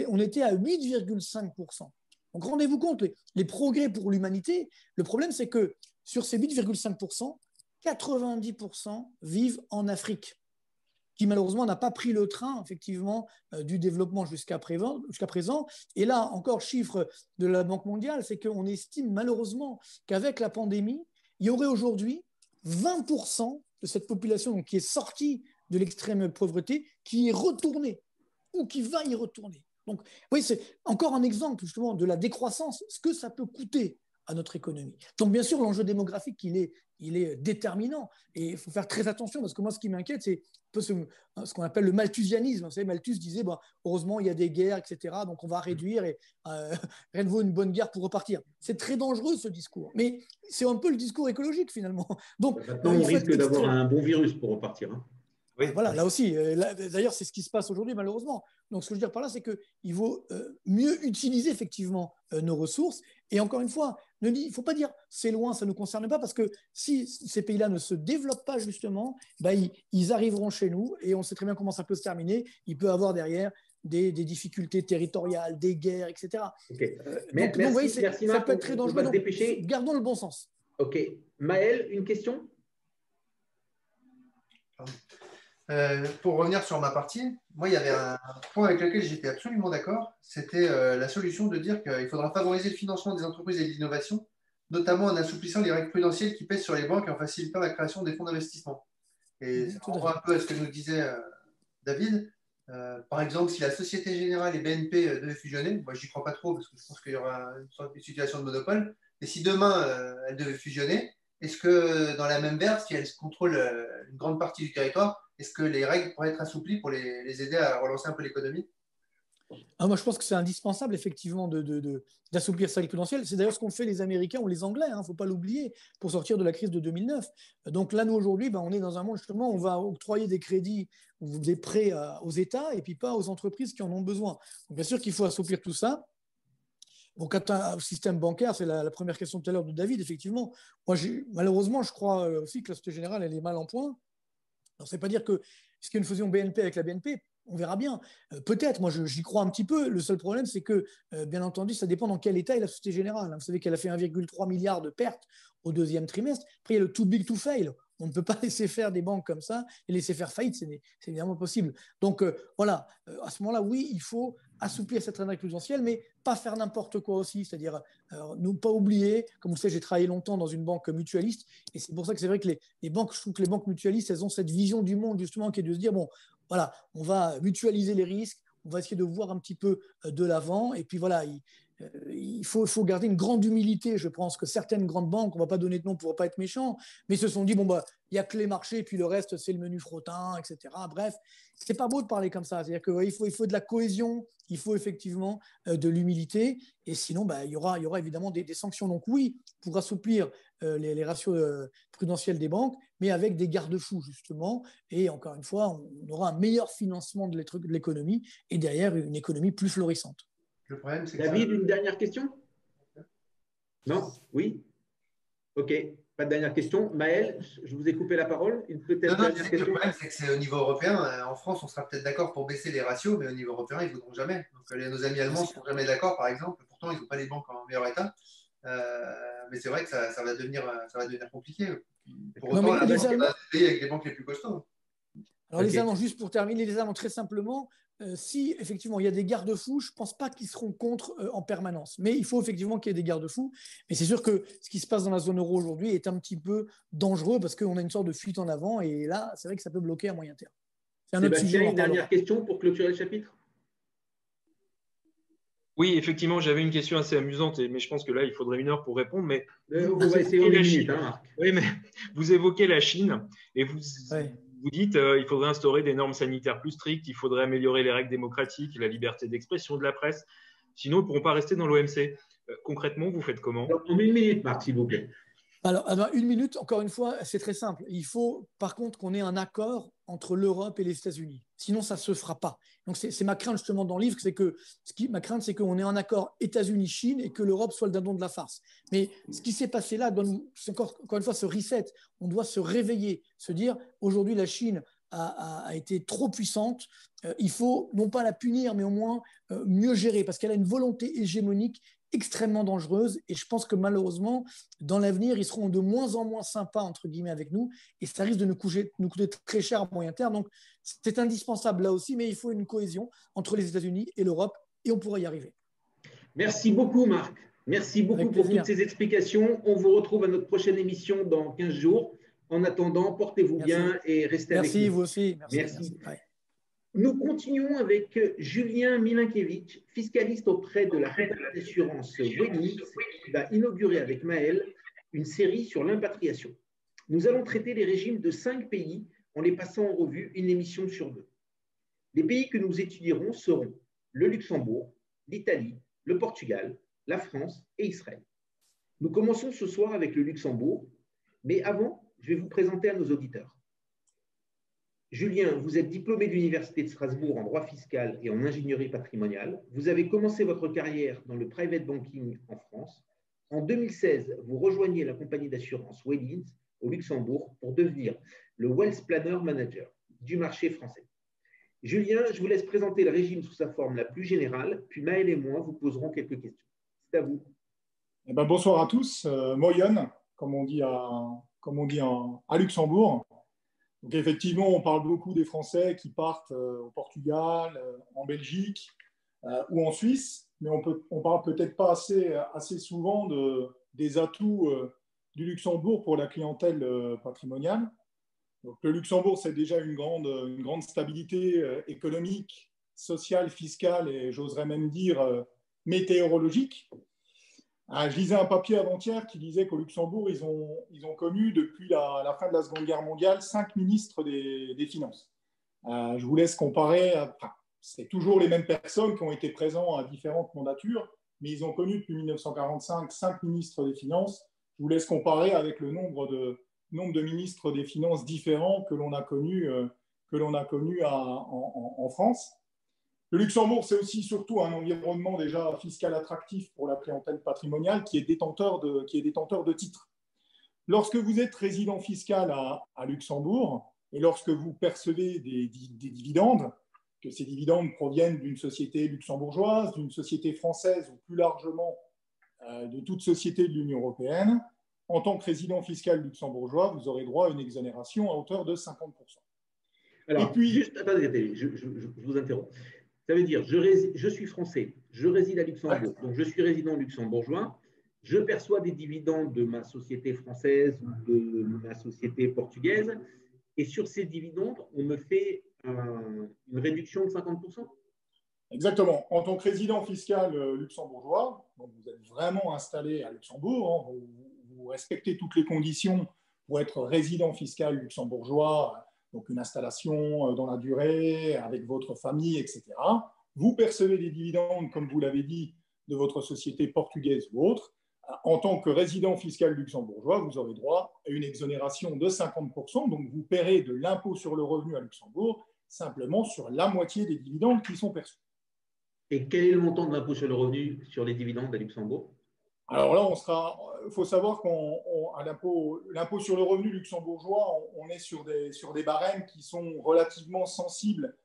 on était à 8,5%. Donc, rendez-vous compte, les progrès pour l'humanité, le problème, c'est que sur ces 8,5%, 90% vivent en Afrique, qui malheureusement n'a pas pris le train, effectivement, du développement jusqu'à présent. Et là, encore, chiffre de la Banque mondiale, c'est qu'on estime malheureusement qu'avec la pandémie, il y aurait aujourd'hui 20% de cette population donc, qui est sortie de l'extrême pauvreté, qui est retournée ou qui va y retourner. Donc, oui, c'est encore un exemple justement de la décroissance, ce que ça peut coûter à notre économie. Donc, bien sûr, l'enjeu démographique, il est déterminant et il faut faire très attention parce que moi, ce qui m'inquiète, c'est un peu ce qu'on appelle le malthusianisme. Vous savez, Malthus disait, heureusement, il y a des guerres, etc., donc on va réduire et rien ne vaut une bonne guerre pour repartir. C'est très dangereux, ce discours, mais c'est un peu le discours écologique, finalement. Donc, maintenant, on risque d'avoir un bon virus pour repartir. Hein. Oui. Voilà, là aussi. D'ailleurs, c'est ce qui se passe aujourd'hui, malheureusement. Donc, ce que je veux dire par là, c'est qu'il vaut mieux utiliser effectivement nos ressources. Et encore une fois, il ne faut pas dire c'est loin, ça ne nous concerne pas, parce que si ces pays-là ne se développent pas justement, ils arriveront chez nous et on sait très bien comment ça peut se terminer. Il peut y avoir derrière des difficultés territoriales, des guerres, etc. Okay. Donc, vous voyez, ça peut être très dangereux. Donc, gardons le bon sens. OK. Maël, une question ? Pour revenir sur ma partie, moi, il y avait un point avec lequel j'étais absolument d'accord. C'était la solution de dire qu'il faudra favoriser le financement des entreprises et de l'innovation, notamment en assouplissant les règles prudentielles qui pèsent sur les banques et en facilitant la création des fonds d'investissement. Et ça renvoie un peu à ce que nous disait David. Par exemple, si la Société Générale et BNP devaient fusionner, moi, j'y crois pas trop parce que je pense qu'il y aura une sorte de situation de monopole. Et si demain, elles devaient fusionner, est-ce que dans la même verve, si elles contrôlent une grande partie du territoire, est-ce que les règles pourraient être assouplies pour les aider à relancer un peu l'économie ? Moi, je pense que c'est indispensable, effectivement, d'assouplir ces règles prudentielles. C'est d'ailleurs ce qu'ont fait les Américains ou les Anglais, il ne faut pas l'oublier, pour sortir de la crise de 2009. Donc là, nous, aujourd'hui, on est dans un monde, justement, où on va octroyer des crédits ou des prêts aux États et puis pas aux entreprises qui en ont besoin. Donc, bien sûr qu'il faut assouplir tout ça. Bon, quant au système bancaire, c'est la première question tout à l'heure de David, effectivement. Moi, malheureusement, je crois aussi que la Société Générale, elle est mal en point. Alors, ça ne veut pas dire que ce qu'il y a une fusion BNP avec la BNP, on verra bien. Peut-être, moi j'y crois un petit peu. Le seul problème, c'est que, bien entendu, ça dépend dans quel état est la Société Générale. Vous savez qu'elle a fait 1,3 milliard de pertes au deuxième trimestre. Après, il y a le too big to fail. On ne peut pas laisser faire des banques comme ça et laisser faire faillite, c'est évidemment possible. Donc voilà, à ce moment-là, oui, il faut assouplir cette règle prudentielle, mais pas faire n'importe quoi aussi, c'est-à-dire ne pas oublier, comme vous le savez, j'ai travaillé longtemps dans une banque mutualiste, et c'est pour ça que c'est vrai que les banques, je trouve que les banques mutualistes, elles ont cette vision du monde justement qui est de se dire, bon, voilà, on va mutualiser les risques, on va essayer de voir un petit peu de l'avant, et puis voilà, il faut garder une grande humilité. Je pense que certaines grandes banques, on ne va pas donner de nom pour ne pas être méchant, mais se sont dit, bon, bah, il n'y a que les marchés, et puis le reste, c'est le menu frottin, etc. Bref, c'est pas beau de parler comme ça. C'est-à-dire qu'il faut de la cohésion, il faut effectivement de l'humilité, et sinon, bah, il y aura évidemment des sanctions. Donc oui, pour assouplir les ratios prudentiels des banques, mais avec des garde-fous, justement, et encore une fois, on aura un meilleur financement de l'économie, et derrière, une économie plus florissante. Le problème, c'est que David, une dernière question? Non? Oui? OK. Pas de dernière question. Maël, je vous ai coupé la parole. Une peut-être dernière question? Le problème, c'est que c'est au niveau européen. En France, on sera peut-être d'accord pour baisser les ratios, mais au niveau européen, ils ne voudront jamais. Donc, nos amis allemands ne seront jamais d'accord, par exemple. Pourtant, ils n'ont pas les banques en meilleur état. Mais c'est vrai que ça va devenir compliqué. Pour autant, on a des pays avec les banques les plus costauds. Alors, les Allemands, juste pour terminer, les Allemands, très simplement, si effectivement il y a des garde-fous, je ne pense pas qu'ils seront contre en permanence. Mais il faut effectivement qu'il y ait des garde-fous. Mais c'est sûr que ce qui se passe dans la zone euro aujourd'hui est un petit peu dangereux parce qu'on a une sorte de fuite en avant. Et là, c'est vrai que ça peut bloquer à moyen terme. C'est un autre sujet. Une dernière question pour clôturer le chapitre? Oui, effectivement, j'avais une question assez amusante, mais je pense que là, il faudrait 1 heure pour répondre. Mais on va essayer la Chine. Marc. Oui, mais vous évoquez la Chine et vous dites qu'il faudrait instaurer des normes sanitaires plus strictes, il faudrait améliorer les règles démocratiques, la liberté d'expression de la presse. Sinon, ils ne pourront pas rester dans l'OMC. Concrètement, vous faites comment? En 1 minute, Marc, s'il vous plaît. Alors, 1 minute, encore une fois, c'est très simple. Il faut, par contre, qu'on ait un accord entre l'Europe et les États-Unis. Sinon, ça ne se fera pas. Donc, c'est ma crainte, justement, dans le livre, ma crainte, c'est qu'on ait un accord États-Unis-Chine et que l'Europe soit le dindon de la farce. Mais ce qui s'est passé là, c'est encore une fois ce reset. On doit se réveiller, se dire, aujourd'hui, la Chine a été trop puissante. Il faut, non pas la punir, mais au moins mieux gérer, parce qu'elle a une volonté hégémonique extrêmement dangereuse, et je pense que malheureusement, dans l'avenir, ils seront de moins en moins sympas, entre guillemets, avec nous, et ça risque de nous coûter très cher à moyen terme. Donc, c'est indispensable là aussi, mais il faut une cohésion entre les États-Unis et l'Europe, et on pourra y arriver. Merci beaucoup, Marc. Merci beaucoup pour toutes ces explications. On vous retrouve à notre prochaine émission dans 15 jours. En attendant, portez-vous bien et restez avec nous. Merci, vous aussi. Merci. Nous continuons avec Julien Milinkiewicz, fiscaliste auprès de la compagnie d'assurance Wellings, qui va inaugurer avec Maël une série sur l'impatriation. Nous allons traiter les régimes de 5 pays en les passant en revue une émission sur 2. Les pays que nous étudierons seront le Luxembourg, l'Italie, le Portugal, la France et Israël. Nous commençons ce soir avec le Luxembourg, mais avant, je vais vous présenter à nos auditeurs. Julien, vous êtes diplômé de l'Université de Strasbourg en droit fiscal et en ingénierie patrimoniale. Vous avez commencé votre carrière dans le private banking en France. En 2016, vous rejoignez la compagnie d'assurance Wellings au Luxembourg pour devenir le Wealth Planner Manager du marché français. Julien, je vous laisse présenter le régime sous sa forme la plus générale, puis Maël et moi vous poserons quelques questions. C'est à vous. Eh ben, bonsoir à tous. Moyen, comme on dit à Luxembourg. Donc effectivement, on parle beaucoup des Français qui partent au Portugal, en Belgique ou en Suisse, mais on parle peut-être pas assez souvent des atouts du Luxembourg pour la clientèle patrimoniale. Donc, le Luxembourg, c'est déjà une grande stabilité économique, sociale, fiscale et j'oserais même dire météorologique. Je lisais un papier avant-hier qui disait qu'au Luxembourg, ils ont connu depuis la fin de la Seconde Guerre mondiale 5 ministres des Finances. Je vous laisse comparer. C'est toujours les mêmes personnes qui ont été présents à différentes mandatures, mais ils ont connu depuis 1945 5 ministres des Finances. Je vous laisse comparer avec le nombre de ministres des Finances différents que l'on a connus en France. Le Luxembourg, c'est aussi surtout un environnement déjà fiscal attractif pour la clientèle patrimoniale qui est détenteur de titres. Lorsque vous êtes résident fiscal à Luxembourg et lorsque vous percevez des dividendes, que ces dividendes proviennent d'une société luxembourgeoise, d'une société française ou plus largement de toute société de l'Union européenne, en tant que résident fiscal luxembourgeois, vous aurez droit à une exonération à hauteur de 50%. Alors, et puis, juste, attendez, je vous interromps. Ça veut dire, je suis français, je réside à Luxembourg, donc je suis résident luxembourgeois, je perçois des dividendes de ma société française ou de ma société portugaise, et sur ces dividendes, on me fait une réduction de 50%. Exactement. En tant que résident fiscal luxembourgeois, donc vous êtes vraiment installé à Luxembourg, hein, vous respectez toutes les conditions pour être résident fiscal luxembourgeois, donc une installation dans la durée, avec votre famille, etc. Vous percevez des dividendes, comme vous l'avez dit, de votre société portugaise ou autre. En tant que résident fiscal luxembourgeois, vous aurez droit à une exonération de 50%, donc vous paierez de l'impôt sur le revenu à Luxembourg simplement sur la moitié des dividendes qui sont perçus. Et quel est le montant de l'impôt sur le revenu sur les dividendes à Luxembourg? Alors là, il faut savoir qu'à l'impôt sur le revenu luxembourgeois, on est sur des barèmes qui sont relativement sensibles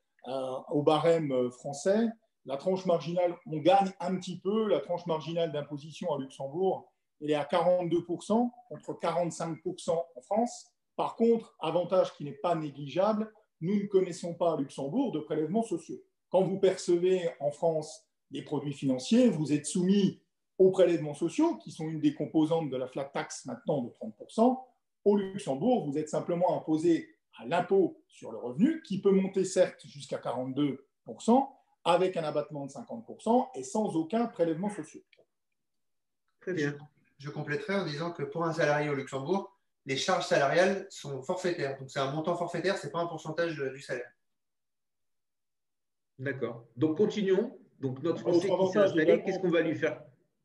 aux barèmes français. La tranche marginale, on gagne un petit peu. La tranche marginale d'imposition à Luxembourg, elle est à 42%, contre 45% en France. Par contre, avantage qui n'est pas négligeable, nous ne connaissons pas à Luxembourg de prélèvements sociaux. Quand vous percevez en France des produits financiers, vous êtes soumis aux prélèvements sociaux, qui sont une des composantes de la flat tax maintenant de 30%. Au Luxembourg, vous êtes simplement imposé à l'impôt sur le revenu, qui peut monter certes jusqu'à 42%, avec un abattement de 50% et sans aucun prélèvement social. Très bien. Je compléterai en disant que pour un salarié au Luxembourg, les charges salariales sont forfaitaires. Donc c'est un montant forfaitaire, ce n'est pas un pourcentage du salaire. D'accord. Donc continuons. Donc notre Français qui s'est installé, qu'est-ce qu'on va lui faire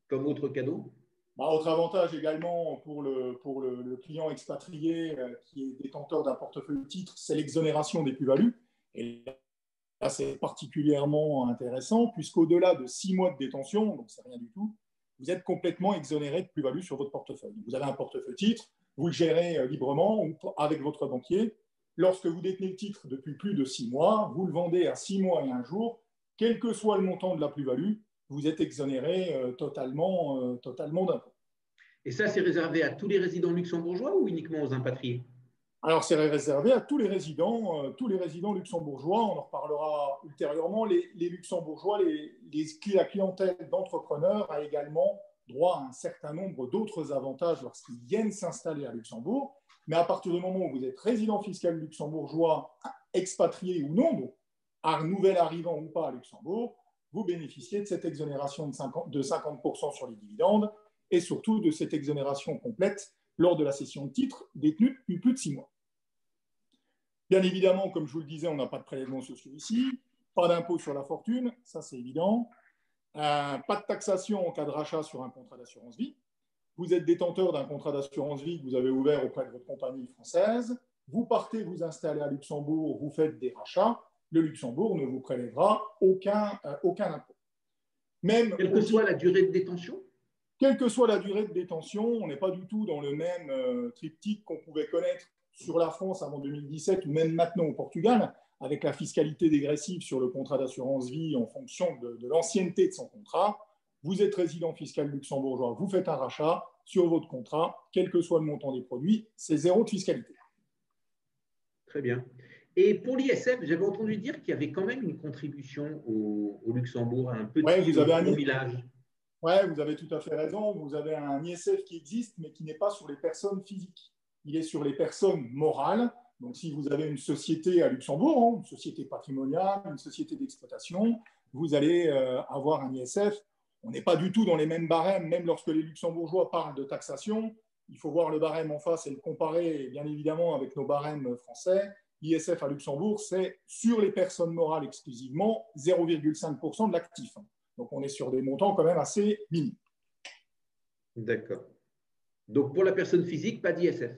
comme autre cadeau? Autre avantage également pour le client expatrié qui est détenteur d'un portefeuille titre, c'est l'exonération des plus-values. Et là, c'est particulièrement intéressant, puisqu'au-delà de 6 mois de détention, donc c'est rien du tout, vous êtes complètement exonéré de plus-value sur votre portefeuille. Vous avez un portefeuille titre, vous le gérez librement ou avec votre banquier. Lorsque vous détenez le titre depuis plus de 6 mois, vous le vendez à 6 mois et 1 jour, quel que soit le montant de la plus-value, vous êtes exonéré totalement d'impôts. Et ça, c'est réservé à tous les résidents luxembourgeois ou uniquement aux impatriés? Alors, c'est réservé à tous les résidents luxembourgeois. On en reparlera ultérieurement. Les luxembourgeois, la clientèle d'entrepreneurs a également droit à un certain nombre d'autres avantages lorsqu'ils viennent s'installer à Luxembourg. Mais à partir du moment où vous êtes résident fiscal luxembourgeois, expatrié ou non, donc nouvel arrivant ou pas à Luxembourg, vous bénéficiez de cette exonération de 50% sur les dividendes et surtout de cette exonération complète lors de la cession de titres détenus depuis plus de 6 mois. Bien évidemment, comme je vous le disais, on n'a pas de prélèvements sociaux ici, pas d'impôt sur la fortune, ça c'est évident, pas de taxation en cas de rachat sur un contrat d'assurance vie. Vous êtes détenteur d'un contrat d'assurance vie que vous avez ouvert auprès de votre compagnie française, vous partez vous installer à Luxembourg, vous faites des rachats, le Luxembourg ne vous prélèvera aucun impôt. Même quelle que soit la durée de détention? Quelle que soit la durée de détention, on n'est pas du tout dans le même triptyque qu'on pouvait connaître sur la France avant 2017 ou même maintenant au Portugal, avec la fiscalité dégressive sur le contrat d'assurance vie en fonction de l'ancienneté de son contrat. Vous êtes résident fiscal luxembourgeois, vous faites un rachat sur votre contrat, quel que soit le montant des produits, c'est 0 de fiscalité. Très bien. Et pour l'ISF, j'avais entendu dire qu'il y avait quand même une contribution au Luxembourg, à un petit village. Oui, vous avez tout à fait raison. Vous avez un ISF qui existe, mais qui n'est pas sur les personnes physiques. Il est sur les personnes morales. Donc, si vous avez une société à Luxembourg, une société patrimoniale, une société d'exploitation, vous allez avoir un ISF. On n'est pas du tout dans les mêmes barèmes, même lorsque les Luxembourgeois parlent de taxation. Il faut voir le barème en face et le comparer, bien évidemment, avec nos barèmes français. L'ISF à Luxembourg, c'est sur les personnes morales exclusivement 0,5% de l'actif. Donc, on est sur des montants quand même assez minimes. D'accord. Donc, pour la personne physique, pas d'ISF?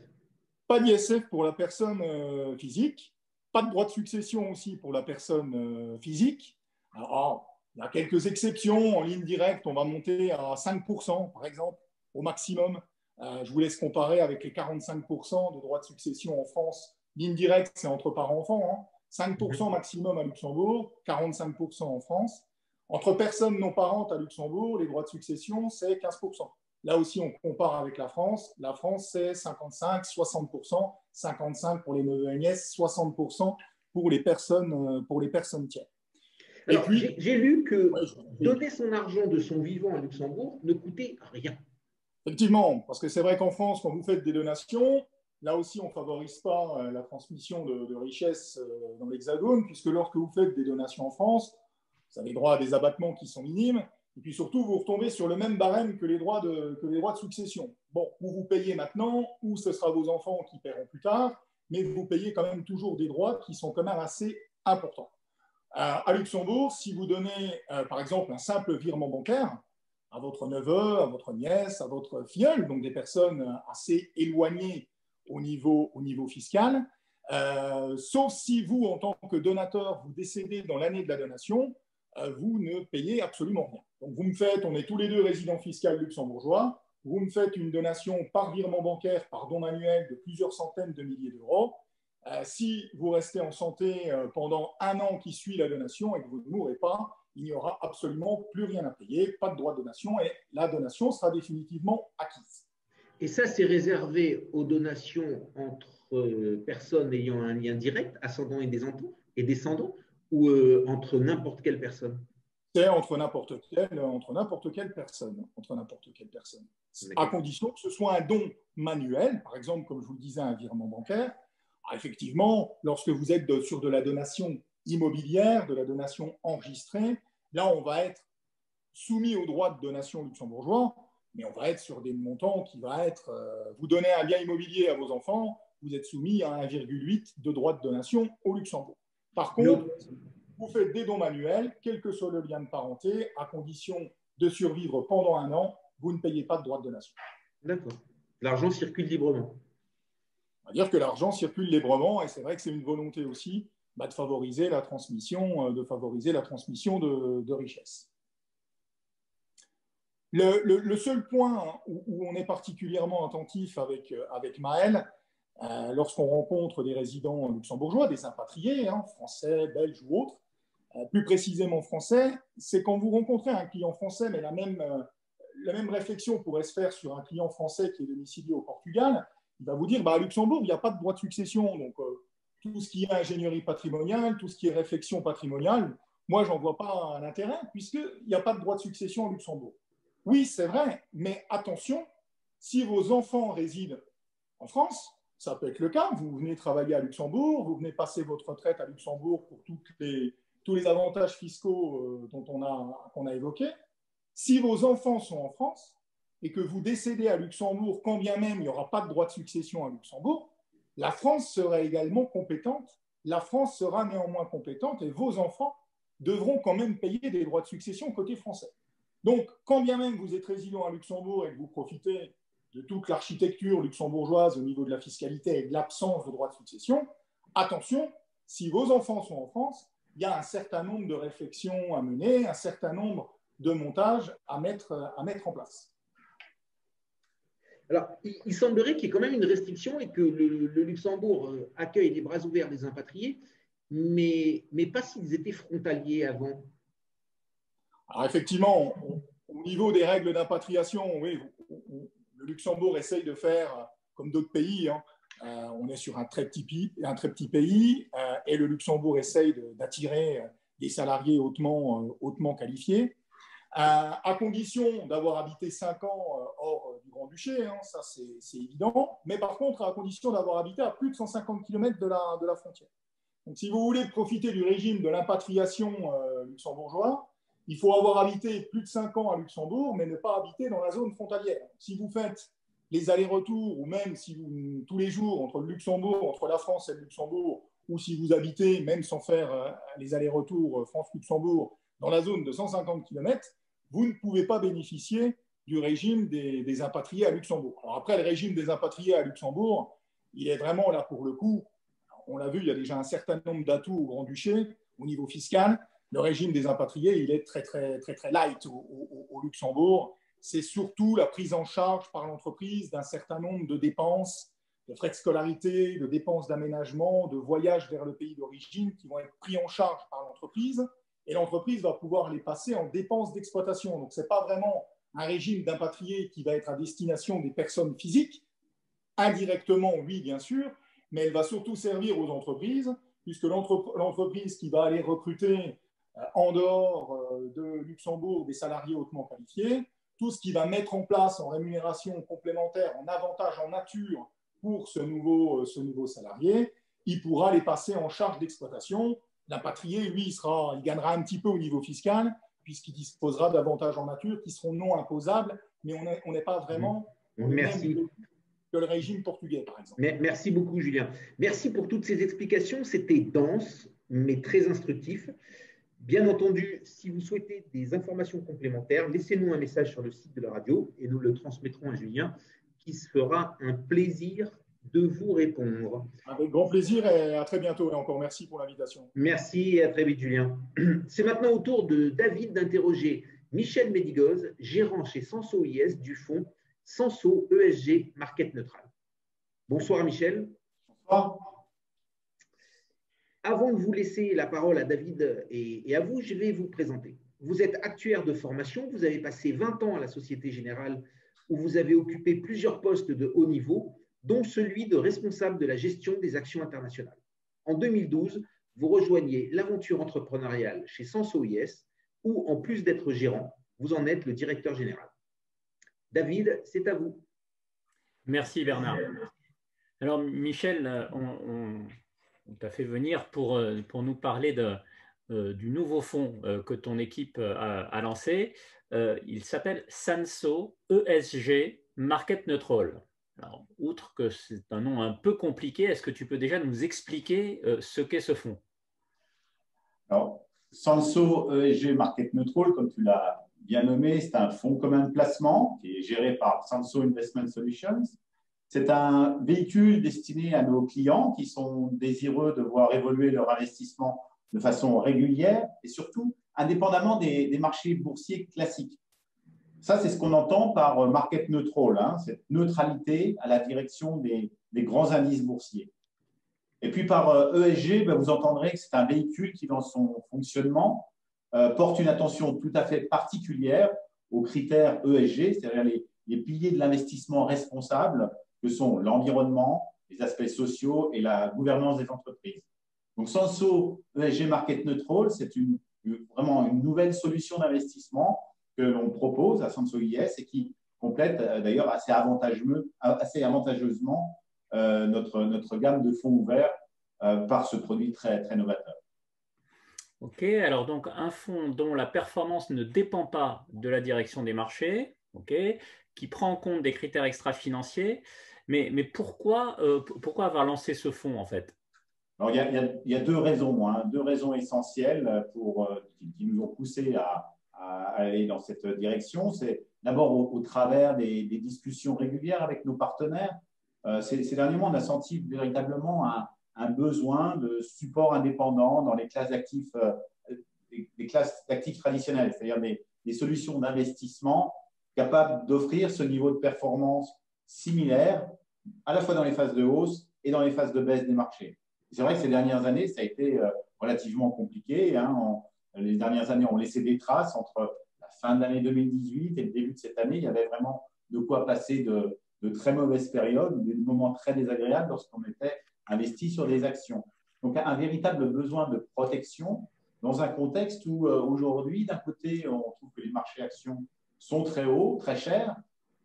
Pas d'ISF pour la personne physique. Pas de droit de succession aussi pour la personne physique. Alors, il y a quelques exceptions. En ligne directe, on va monter à 5%, par exemple, au maximum. Je vous laisse comparer avec les 45% de droit de succession en France. Ligne directe, c'est entre parents-enfants. 5% maximum à Luxembourg, 45% en France. Entre personnes non parentes à Luxembourg, les droits de succession, c'est 15%. Là aussi, on compare avec la France. La France, c'est 55-60%, 55% pour les neveux et nièces, 60% pour les personnes tiers. Alors, puis, j'ai lu que donner son argent de son vivant à Luxembourg ne coûtait rien. Effectivement, parce que c'est vrai qu'en France, quand vous faites des donations, là aussi, on ne favorise pas la transmission de richesses dans l'Hexagone, puisque lorsque vous faites des donations en France, vous avez droit à des abattements qui sont minimes, et puis surtout, vous retombez sur le même barème que les droits de succession. Bon, ou vous payez maintenant, ou ce sera vos enfants qui paieront plus tard, mais vous payez quand même toujours des droits qui sont quand même assez importants. À Luxembourg, si vous donnez, par exemple, un simple virement bancaire à votre neveu, à votre nièce, à votre filleul, donc des personnes assez éloignées au niveau fiscal, sauf si vous, en tant que donateur, vous décédez dans l'année de la donation, vous ne payez absolument rien. Donc, on est tous les deux résidents fiscaux luxembourgeois, vous me faites une donation par virement bancaire, par don manuel de plusieurs centaines de milliers d'euros. Si vous restez en santé pendant un an qui suit la donation et que vous ne mourrez pas, il n'y aura absolument plus rien à payer, pas de droit de donation, et la donation sera définitivement acquise. Et ça, c'est réservé aux donations entre personnes ayant un lien direct, ascendants et descendants, ou entre n'importe quelle personne? C'est entre n'importe quelle personne. À condition que ce soit un don manuel, par exemple, comme je vous le disais, un virement bancaire. Alors, effectivement, lorsque vous êtes sur de la donation immobilière, de la donation enregistrée, là, on va être soumis aux droits de donation luxembourgeois, mais on va être sur des montants qui vont être, vous donnez un bien immobilier à vos enfants, vous êtes soumis à 1,8 de droits de donation au Luxembourg. Par contre, vous faites des dons manuels, quel que soit le lien de parenté, à condition de survivre pendant un an, vous ne payez pas de droits de donation. D'accord. L'argent circule librement. On va dire que l'argent circule librement, et c'est vrai que c'est une volonté aussi de favoriser la transmission de richesses. Le seul point où on est particulièrement attentif avec Maël, lorsqu'on rencontre des résidents luxembourgeois, des impatriés, français, belges ou autres, plus précisément français, c'est quand vous rencontrez un client français, mais la même réflexion pourrait se faire sur un client français qui est domicilié au Portugal, il va vous dire, à Luxembourg, il n'y a pas de droit de succession, donc tout ce qui est ingénierie patrimoniale, tout ce qui est réflexion patrimoniale, moi, j'en vois pas un intérêt, puisqu'il n'y a pas de droit de succession à Luxembourg. Oui, c'est vrai, mais attention, si vos enfants résident en France, ça peut être le cas, vous venez travailler à Luxembourg, vous venez passer votre retraite à Luxembourg pour tous les avantages fiscaux qu'on a évoqués. Si vos enfants sont en France et que vous décédez à Luxembourg, quand bien même il n'y aura pas de droit de succession à Luxembourg, la France serait également compétente, la France sera néanmoins compétente et vos enfants devront quand même payer des droits de succession côté français. Donc, quand bien même vous êtes résident à Luxembourg et que vous profitez de toute l'architecture luxembourgeoise au niveau de la fiscalité et de l'absence de droit de succession, attention, si vos enfants sont en France, il y a un certain nombre de réflexions à mener, un certain nombre de montages à mettre en place. Alors, il semblerait qu'il y ait quand même une restriction et que le Luxembourg accueille les bras ouverts des impatriés, mais pas s'ils étaient frontaliers avant. Alors, effectivement, au niveau des règles d'impatriation, oui, le Luxembourg essaye de faire comme d'autres pays. On est sur un très petit pays et le Luxembourg essaye d'attirer des salariés hautement qualifiés, à condition d'avoir habité 5 ans hors du Grand-Duché, ça c'est évident, mais par contre à condition d'avoir habité à plus de 150 km de la frontière. Donc si vous voulez profiter du régime de l'impatriation luxembourgeois, il faut avoir habité plus de 5 ans à Luxembourg, mais ne pas habiter dans la zone frontalière. Si vous faites les allers-retours, ou même si vous, tous les jours, entre le Luxembourg, entre la France et le Luxembourg, ou si vous habitez, même sans faire les allers-retours France-Luxembourg, dans la zone de 150 km, vous ne pouvez pas bénéficier du régime des impatriés à Luxembourg. Alors après, le régime des impatriés à Luxembourg, il est vraiment là pour le coup. On l'a vu, il y a déjà un certain nombre d'atouts au Grand-Duché, au niveau fiscal. Le régime des impatriés, il est très, très, très, très light au Luxembourg. C'est surtout la prise en charge par l'entreprise d'un certain nombre de dépenses, de frais de scolarité, de dépenses d'aménagement, de voyages vers le pays d'origine qui vont être pris en charge par l'entreprise. Et l'entreprise va pouvoir les passer en dépenses d'exploitation. Donc, ce n'est pas vraiment un régime d'impatriés qui va être à destination des personnes physiques, indirectement, oui, bien sûr, mais elle va surtout servir aux entreprises, puisque l'entreprise qui va aller recruter en dehors de Luxembourg des salariés hautement qualifiés, tout ce qui va mettre en place en rémunération complémentaire, en avantage en nature pour ce nouveau salarié, il pourra les passer en charge d'exploitation. L'impatrié, lui, il gagnera un petit peu au niveau fiscal, puisqu'il disposera d'avantages en nature qui seront non imposables, mais on n'est pas vraiment Merci. Que le régime portugais, par exemple. Merci beaucoup, Julien. Merci pour toutes ces explications. C'était dense, mais très instructif. Bien entendu, si vous souhaitez des informations complémentaires, laissez-nous un message sur le site de la radio et nous le transmettrons à Julien, qui se fera un plaisir de vous répondre. Avec grand plaisir et à très bientôt. Et encore merci pour l'invitation. Merci et à très vite, Julien. C'est maintenant au tour de David d'interroger Michel Médigoz, gérant chez Senso IS du fonds Senso ESG Market Neutral. Bonsoir, Michel. Bonsoir. Avant de vous laisser la parole à David et à vous, je vais vous présenter. Vous êtes actuaire de formation, vous avez passé 20 ans à la Société Générale où vous avez occupé plusieurs postes de haut niveau, dont celui de responsable de la gestion des actions internationales. En 2012, vous rejoignez l'aventure entrepreneuriale chez Senso IS où, en plus d'être gérant, vous en êtes le directeur général. David, c'est à vous. Merci Bernard. Alors Michel, on t'a fait venir pour nous parler du nouveau fonds que ton équipe a lancé. Il s'appelle Senso ESG Market Neutral. Alors, outre que c'est un nom un peu compliqué, est-ce que tu peux déjà nous expliquer ce qu'est ce fonds? Alors, Senso ESG Market Neutral, comme tu l'as bien nommé, c'est un fonds commun de placement qui est géré par Senso Investment Solutions. C'est un véhicule destiné à nos clients qui sont désireux de voir évoluer leur investissement de façon régulière et surtout indépendamment des marchés boursiers classiques. Ça, c'est ce qu'on entend par market neutral, hein, cette neutralité à la direction des grands indices boursiers. Et puis par ESG, vous entendrez que c'est un véhicule qui, dans son fonctionnement, porte une attention tout à fait particulière aux critères ESG, c'est-à-dire les piliers de l'investissement responsable, que sont l'environnement, les aspects sociaux et la gouvernance des entreprises. Donc, Senso ESG Market Neutral, c'est vraiment une nouvelle solution d'investissement que l'on propose à Senso IS et qui complète d'ailleurs assez avantageusement notre gamme de fonds ouverts par ce produit très, très novateur. Ok, alors donc un fonds dont la performance ne dépend pas de la direction des marchés, okay, qui prend en compte des critères extra-financiers, mais pourquoi avoir lancé ce fonds en fait? Alors, il y a deux raisons, hein, deux raisons essentielles qui nous ont poussé à aller dans cette direction. C'est d'abord au travers des discussions régulières avec nos partenaires. Ces derniers mois, on a senti véritablement un besoin de support indépendant dans les classes d'actifs traditionnelles, c'est-à-dire des solutions d'investissement capables d'offrir ce niveau de performance similaire à la fois dans les phases de hausse et dans les phases de baisse des marchés. C'est vrai que ces dernières années, ça a été relativement compliqué. Hein. Les dernières années ont laissé des traces entre la fin de l'année 2018 et le début de cette année. Il y avait vraiment de quoi passer de très mauvaises périodes, des moments très désagréables lorsqu'on était investi sur des actions. Donc, un véritable besoin de protection dans un contexte où aujourd'hui, d'un côté, on trouve que les marchés actions sont très hauts, très chers,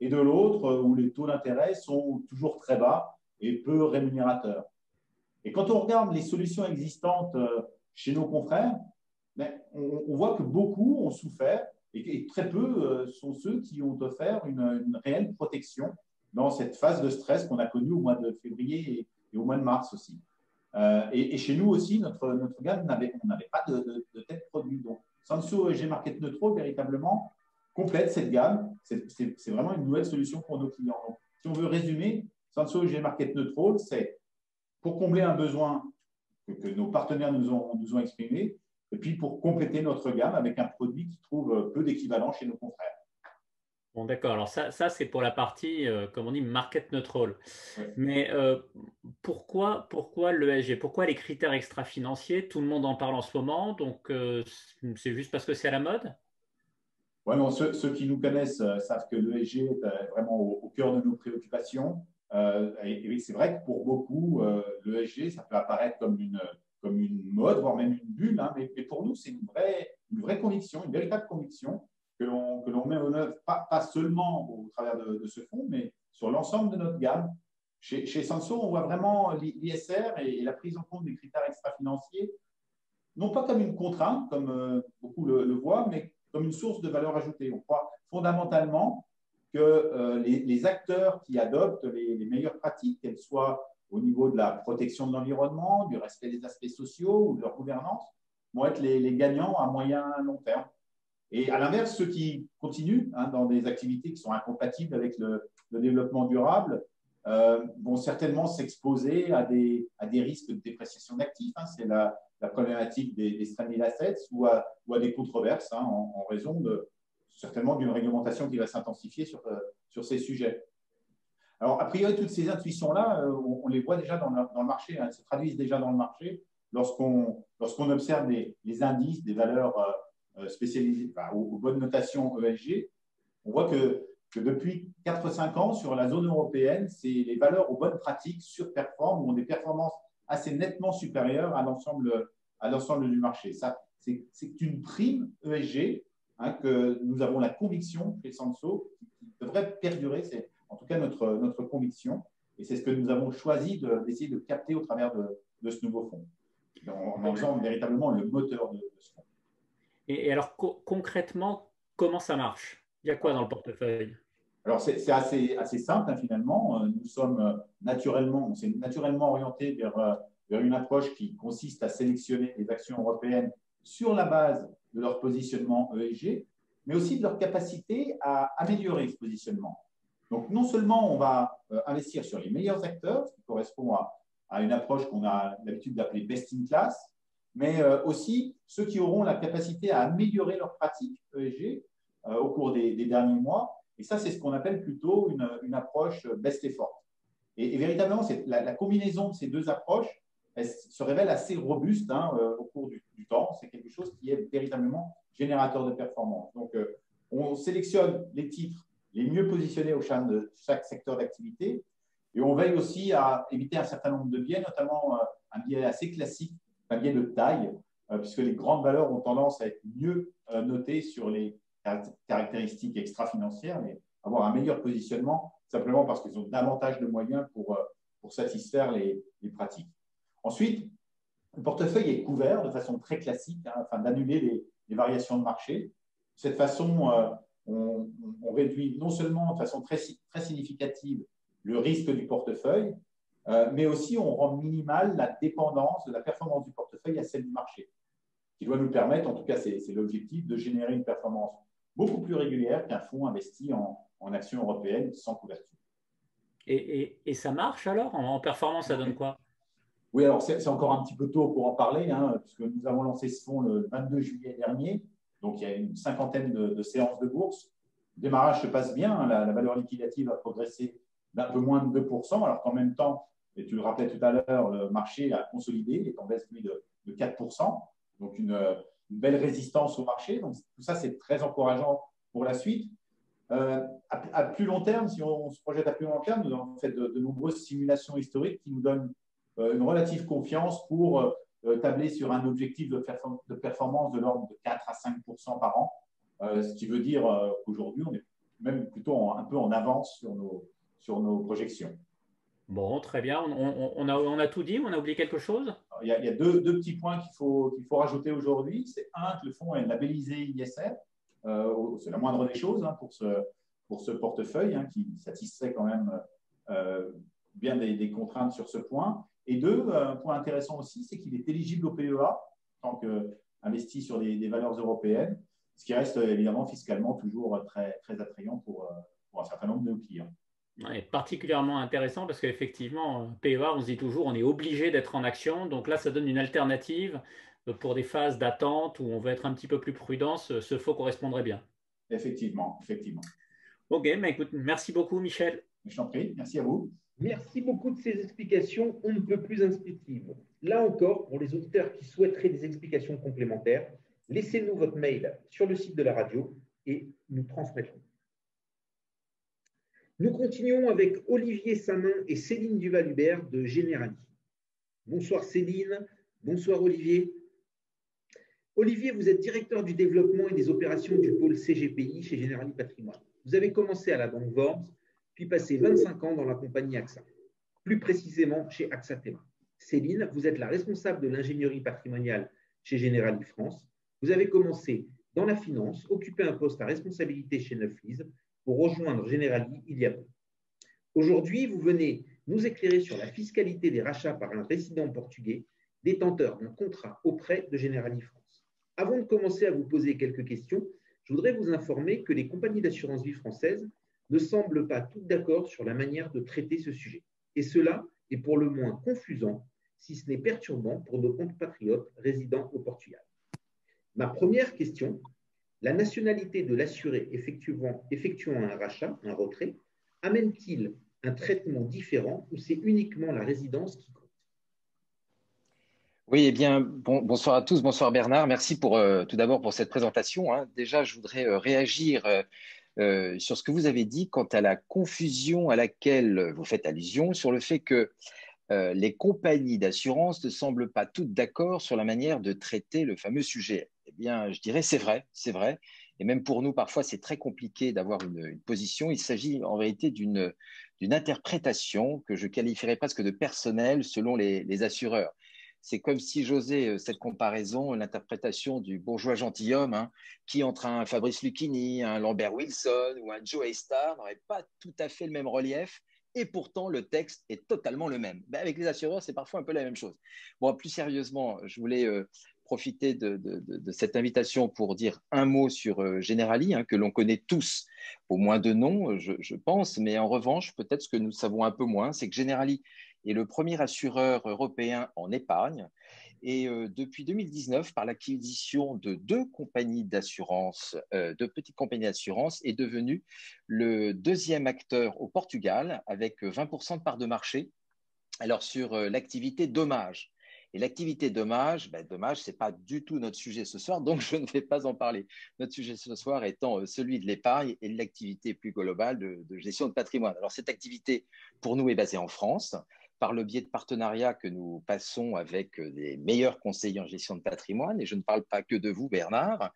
et de l'autre, où les taux d'intérêt sont toujours très bas et peu rémunérateurs. Et quand on regarde les solutions existantes chez nos confrères, on voit que beaucoup ont souffert et très peu sont ceux qui ont offert une réelle protection dans cette phase de stress qu'on a connue au mois de février et au mois de mars aussi. Et chez nous aussi, notre gamme, on n'avait pas de tel produit. Donc, Senso ESG Market Neutral, véritablement, complète cette gamme. C'est vraiment une nouvelle solution pour nos clients. Donc, si on veut résumer, Senso ESG Market Neutral, c'est pour combler un besoin que nos partenaires nous ont exprimé, et puis pour compléter notre gamme avec un produit qui trouve peu d'équivalent chez nos confrères. Bon, d'accord. Alors ça c'est pour la partie, comme on dit, market neutral. Oui. Mais pourquoi l'ESG? Pourquoi les critères extra-financiers? Tout le monde en parle en ce moment, donc c'est juste parce que c'est à la mode? Ouais, non, ceux qui nous connaissent savent que l'ESG est vraiment au cœur de nos préoccupations. Et c'est vrai que pour beaucoup, l'ESG, ça peut apparaître comme une mode, voire même une bulle, hein, mais pour nous, c'est une vraie conviction, une véritable conviction que l'on met en œuvre, pas seulement au travers de ce fonds, mais sur l'ensemble de notre gamme. Chez Sansot, on voit vraiment l'ISR et la prise en compte des critères extra-financiers, non pas comme une contrainte, comme beaucoup le voient, mais comme une source de valeur ajoutée. On croit fondamentalement que les acteurs qui adoptent les meilleures pratiques, qu'elles soient au niveau de la protection de l'environnement, du respect des aspects sociaux ou de leur gouvernance, vont être les gagnants à moyen et long terme. Et à l'inverse, ceux qui continuent dans des activités qui sont incompatibles avec le développement durable vont certainement s'exposer à des risques de dépréciation d'actifs. C'est la problématique des stranded assets ou à des controverses en raison certainement d'une réglementation qui va s'intensifier sur ces sujets. Alors, a priori, toutes ces intuitions-là, on les voit déjà dans le marché, elles se traduisent déjà dans le marché lorsqu'on observe les indices des valeurs spécialisées, aux bonnes notations ESG. On voit que depuis 4-5 ans, sur la zone européenne, les valeurs aux bonnes pratiques surperforment ou ont des performances assez nettement supérieures à l'ensemble du marché. C'est une prime ESG que nous avons la conviction chez Sansot qui devrait perdurer. C'est en tout cas notre conviction. Et c'est ce que nous avons choisi d'essayer de capter au travers de ce nouveau fonds, en faisant véritablement le moteur de ce fonds. Et alors, concrètement, comment ça marche? Il y a quoi dans le portefeuille? Alors, c'est assez simple, finalement. Nous sommes on s'est naturellement orienté vers une approche qui consiste à sélectionner les actions européennes sur la base de leur positionnement ESG, mais aussi de leur capacité à améliorer ce positionnement. Donc, non seulement on va investir sur les meilleurs acteurs, ce qui correspond à une approche qu'on a l'habitude d'appeler best in class, mais aussi ceux qui auront la capacité à améliorer leurs pratiques ESG au cours des derniers mois. Et ça, c'est ce qu'on appelle plutôt une approche best effort. Et véritablement, la combinaison de ces deux approches, elle se révèle assez robuste au cours du temps. C'est quelque chose qui est véritablement générateur de performance. Donc, on sélectionne les titres les mieux positionnés au sein de chaque secteur d'activité et on veille aussi à éviter un certain nombre de biais, notamment un biais assez classique, un biais de taille, puisque les grandes valeurs ont tendance à être mieux notées sur les caractéristiques extra-financières, mais avoir un meilleur positionnement simplement parce qu'ils ont davantage de moyens pour satisfaire les pratiques. Ensuite, le portefeuille est couvert de façon très classique afin d'annuler les variations de marché. De cette façon, on réduit non seulement de façon très, très significative le risque du portefeuille, mais aussi on rend minimale la dépendance de la performance du portefeuille à celle du marché, qui doit nous permettre, en tout cas c'est l'objectif, de générer une performance beaucoup plus régulière qu'un fonds investi en actions européennes sans couverture. Et ça marche alors? En performance, ça donne quoi? Oui, alors c'est encore un petit peu tôt pour en parler, puisque nous avons lancé ce fonds le 22 juillet dernier, donc il y a une cinquantaine de séances de bourse. Le démarrage se passe bien, la valeur liquidative a progressé d'un peu moins de 2%, alors qu'en même temps, et tu le rappelais tout à l'heure, le marché a consolidé, il est en baisse de 4%, donc une belle résistance au marché. Donc tout ça, c'est très encourageant pour la suite. À plus long terme, si on se projette à plus long terme, nous avons fait de nombreuses simulations historiques qui nous donnent une relative confiance pour tabler sur un objectif de performance de l'ordre de 4 à 5% par an, ce qui veut dire qu'aujourd'hui, on est même plutôt un peu en avance sur nos projections. Bon, très bien. On a tout dit, on a oublié quelque chose? Il y a deux petits points qu'il faut rajouter aujourd'hui. C'est que le fonds est labellisé ISR. C'est la moindre des choses pour ce portefeuille qui satisfait quand même bien des contraintes sur ce point. Et deux, un point intéressant aussi, c'est qu'il est éligible au PEA en tant qu'investi sur des valeurs européennes, ce qui reste évidemment fiscalement toujours très, très attrayant pour un certain nombre de nos clients. Ouais, particulièrement intéressant parce qu'effectivement, PEA, on se dit toujours, on est obligé d'être en action. Donc là, ça donne une alternative pour des phases d'attente où on veut être un petit peu plus prudent. Ce fonds correspondrait bien. Effectivement. Ok, mais écoute, merci beaucoup, Michel. Je t'en prie, merci à vous. Merci beaucoup de ces explications on ne peut plus instructives. Là encore, pour les auditeurs qui souhaiteraient des explications complémentaires, laissez-nous votre mail sur le site de la radio et nous transmettrons. Nous continuons avec Olivier Samin et Céline Duval-Hubert de Generali. Bonsoir Céline, bonsoir Olivier. Olivier, vous êtes directeur du développement et des opérations du pôle CGPI chez Generali Patrimoine. Vous avez commencé à la banque Worms, puis passé 25 ans dans la compagnie AXA, plus précisément chez AXA Tema. Céline, vous êtes la responsable de l'ingénierie patrimoniale chez Generali France. Vous avez commencé dans la finance, occupé un poste à responsabilité chez Neuflize pour rejoindre Generali il y a peu. Aujourd'hui, vous venez nous éclairer sur la fiscalité des rachats par un résident portugais détenteur d'un contrat auprès de Generali France. Avant de commencer à vous poser quelques questions, je voudrais vous informer que les compagnies d'assurance vie françaises ne semblent pas toutes d'accord sur la manière de traiter ce sujet. Et cela est pour le moins confusant, si ce n'est perturbant pour nos compatriotes résidant au Portugal. Ma première question, la nationalité de l'assuré effectuant un rachat, un retrait, amène-t-il un traitement différent ou c'est uniquement la résidence qui compte? Oui, eh bien, bonsoir à tous, bonsoir Bernard. Merci tout d'abord pour cette présentation. Déjà, je voudrais réagir sur ce que vous avez dit quant à la confusion à laquelle vous faites allusion sur le fait que les compagnies d'assurance ne semblent pas toutes d'accord sur la manière de traiter le fameux sujet. Eh bien, je dirais c'est vrai. Et même pour nous, parfois, c'est très compliqué d'avoir une position. Il s'agit en vérité d'une interprétation que je qualifierais presque de personnelle selon les assureurs. C'est comme si j'osais cette comparaison, l'interprétation du bourgeois gentilhomme, qui entre un Fabrice Lucchini, un Lambert Wilson ou un Joe Star n'aurait pas tout à fait le même relief. Et pourtant, le texte est totalement le même. Ben, avec les assureurs, c'est parfois un peu la même chose. Bon, plus sérieusement, je voulais profiter de cette invitation pour dire un mot sur Generali, que l'on connaît tous, au moins de nom, je pense. Mais en revanche, peut-être ce que nous savons un peu moins, c'est que Generali est le premier assureur européen en épargne. Et depuis 2019, par l'acquisition de deux compagnies d'assurance, deux petites compagnies d'assurance, est devenu le deuxième acteur au Portugal avec 20% de part de marché. Alors sur l'activité dommages. Et l'activité dommages, ce n'est pas du tout notre sujet ce soir, donc je ne vais pas en parler. Notre sujet ce soir étant celui de l'épargne et de l'activité plus globale de gestion de patrimoine. Alors cette activité, pour nous, est basée en France, par le biais de partenariats que nous passons avec des meilleurs conseillers en gestion de patrimoine, et je ne parle pas que de vous, Bernard.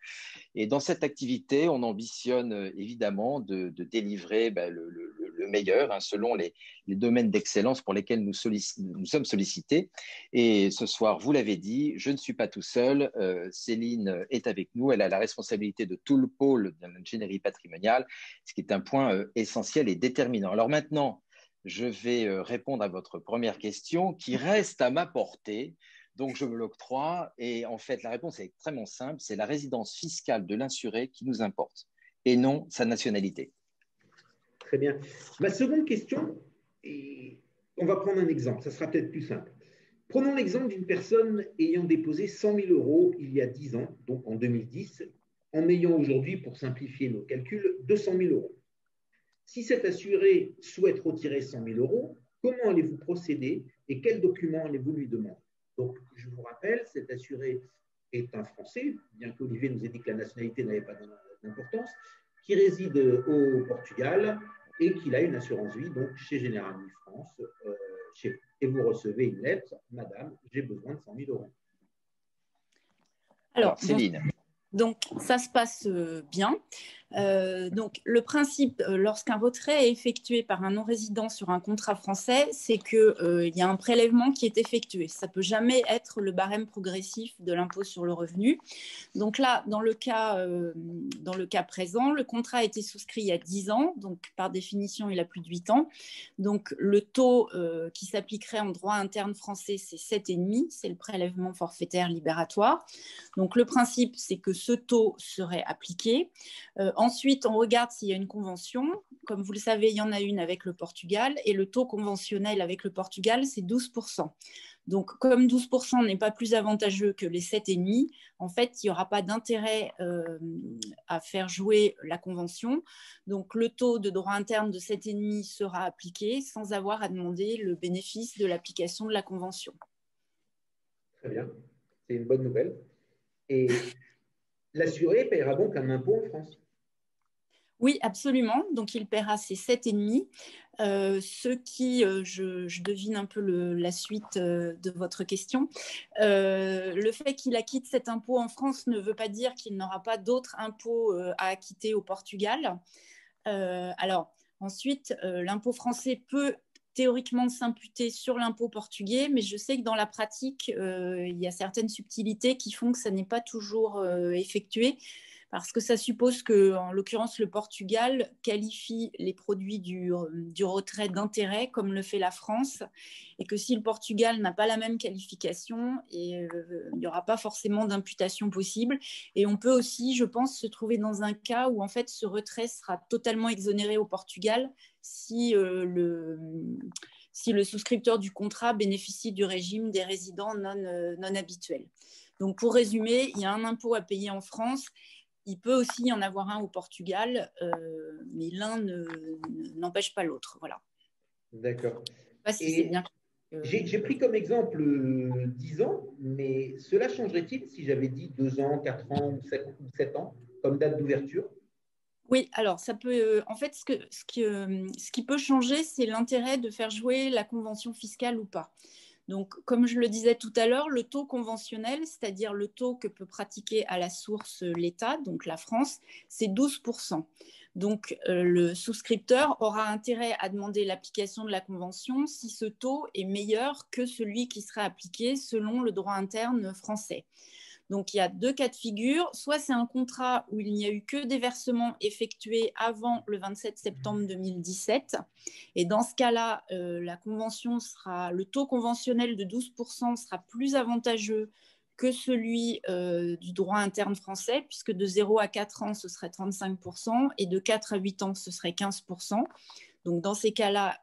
Et dans cette activité, on ambitionne évidemment de délivrer le meilleur selon les domaines d'excellence pour lesquels nous sommes sollicités. Et ce soir, vous l'avez dit, je ne suis pas tout seul. Céline est avec nous. Elle a la responsabilité de tout le pôle de l'ingénierie patrimoniale, ce qui est un point essentiel et déterminant. Alors maintenant, je vais répondre à votre première question qui reste à ma portée. Donc, je me l'octroie. Et en fait, la réponse est extrêmement simple. C'est la résidence fiscale de l'insuré qui nous importe et non sa nationalité. Très bien. Ma seconde question, on va prendre un exemple. Ça sera peut-être plus simple. Prenons l'exemple d'une personne ayant déposé 100 000 € il y a 10 ans, donc en 2010, en ayant aujourd'hui, pour simplifier nos calculs, 200 000 €. Si cet assuré souhaite retirer 100 000 €, comment allez-vous procéder et quels documents allez-vous lui demander? Donc, je vous rappelle, cet assuré est un Français, bien qu'Olivier nous ait dit que la nationalité n'avait pas d'importance, qui réside au Portugal et qu'il a une assurance vie donc chez Generali France. Et vous recevez une lettre, Madame, j'ai besoin de 100 000 €. Alors Céline. Donc, ça se passe bien. Donc, le principe, lorsqu'un retrait est effectué par un non-résident sur un contrat français, c'est qu'il y a un prélèvement qui est effectué. Ça ne peut jamais être le barème progressif de l'impôt sur le revenu. Donc là, dans le cas présent, le contrat a été souscrit il y a 10 ans. Donc, par définition, il a plus de 8 ans. Donc, le taux qui s'appliquerait en droit interne français, c'est 7,5. C'est le prélèvement forfaitaire libératoire. Donc, le principe, c'est que ce taux serait appliqué. Ensuite, on regarde s'il y a une convention. Comme vous le savez, il y en a une avec le Portugal et le taux conventionnel avec le Portugal, c'est 12%. Donc, comme 12% n'est pas plus avantageux que les 7,5, en fait, il n'y aura pas d'intérêt à faire jouer la convention. Donc, le taux de droit interne de 7,5 sera appliqué sans avoir à demander le bénéfice de l'application de la convention. Très bien, c'est une bonne nouvelle. Et l'assuré paiera donc un impôt en France. Oui, absolument. Donc, il paiera ses 7,5. Ce qui, je devine un peu la suite de votre question, le fait qu'il acquitte cet impôt en France ne veut pas dire qu'il n'aura pas d'autres impôts à acquitter au Portugal. Alors, ensuite, l'impôt français peut théoriquement s'imputer sur l'impôt portugais, mais je sais que dans la pratique, il y a certaines subtilités qui font que ça n'est pas toujours effectué, parce que ça suppose que, en l'occurrence, le Portugal qualifie les produits du retrait d'intérêt comme le fait la France, et que si le Portugal n'a pas la même qualification, il n'y aura pas forcément d'imputation possible. Et on peut aussi, je pense, se trouver dans un cas où en fait ce retrait sera totalement exonéré au Portugal si le souscripteur du contrat bénéficie du régime des résidents non habituels. Donc, pour résumer, il y a un impôt à payer en France. Il peut aussi y en avoir un au Portugal, mais l'un n'empêche pas l'autre. Voilà. D'accord. Si c'est bien. J'ai pris comme exemple 10 ans, mais cela changerait-il si j'avais dit 2 ans, 4 ans ou 7 ans comme date d'ouverture? Oui, alors ça peut. En fait, ce qui peut changer, c'est l'intérêt de faire jouer la convention fiscale ou pas. Donc, comme je le disais tout à l'heure, le taux conventionnel, c'est-à-dire le taux que peut pratiquer à la source l'État, donc la France, c'est 12%. Donc, le souscripteur aura intérêt à demander l'application de la convention si ce taux est meilleur que celui qui serait appliqué selon le droit interne français. Donc, il y a 2 cas de figure. Soit c'est un contrat où il n'y a eu que des versements effectués avant le 27 septembre 2017. Et dans ce cas-là, le taux conventionnel de 12% sera plus avantageux que celui du droit interne français, puisque de 0 à 4 ans, ce serait 35%, et de 4 à 8 ans, ce serait 15%. Donc, dans ces cas-là,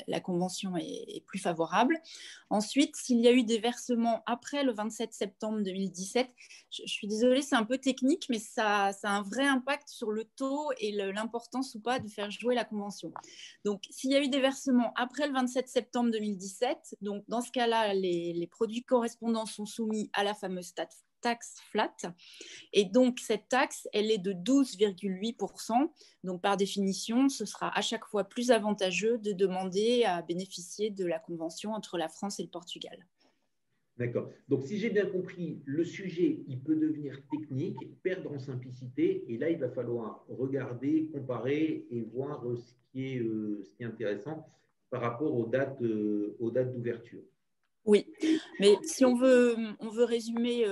la convention est plus favorable. Ensuite, s'il y a eu des versements après le 27 septembre 2017, je suis désolée, c'est un peu technique, mais ça a un vrai impact sur le taux et l'importance ou pas de faire jouer la convention. Donc, s'il y a eu des versements après le 27 septembre 2017, donc dans ce cas-là, les produits correspondants sont soumis à la fameuse taxe flat. Et donc, cette taxe, elle est de 12,8%. Donc, par définition, ce sera à chaque fois plus avantageux de demander à bénéficier de la convention entre la France et le Portugal. D'accord. Donc, si j'ai bien compris, le sujet, il peut devenir technique, perdre en simplicité, et là, il va falloir regarder, comparer et voir ce qui est intéressant par rapport aux dates d'ouverture. Oui, mais si on veut résumer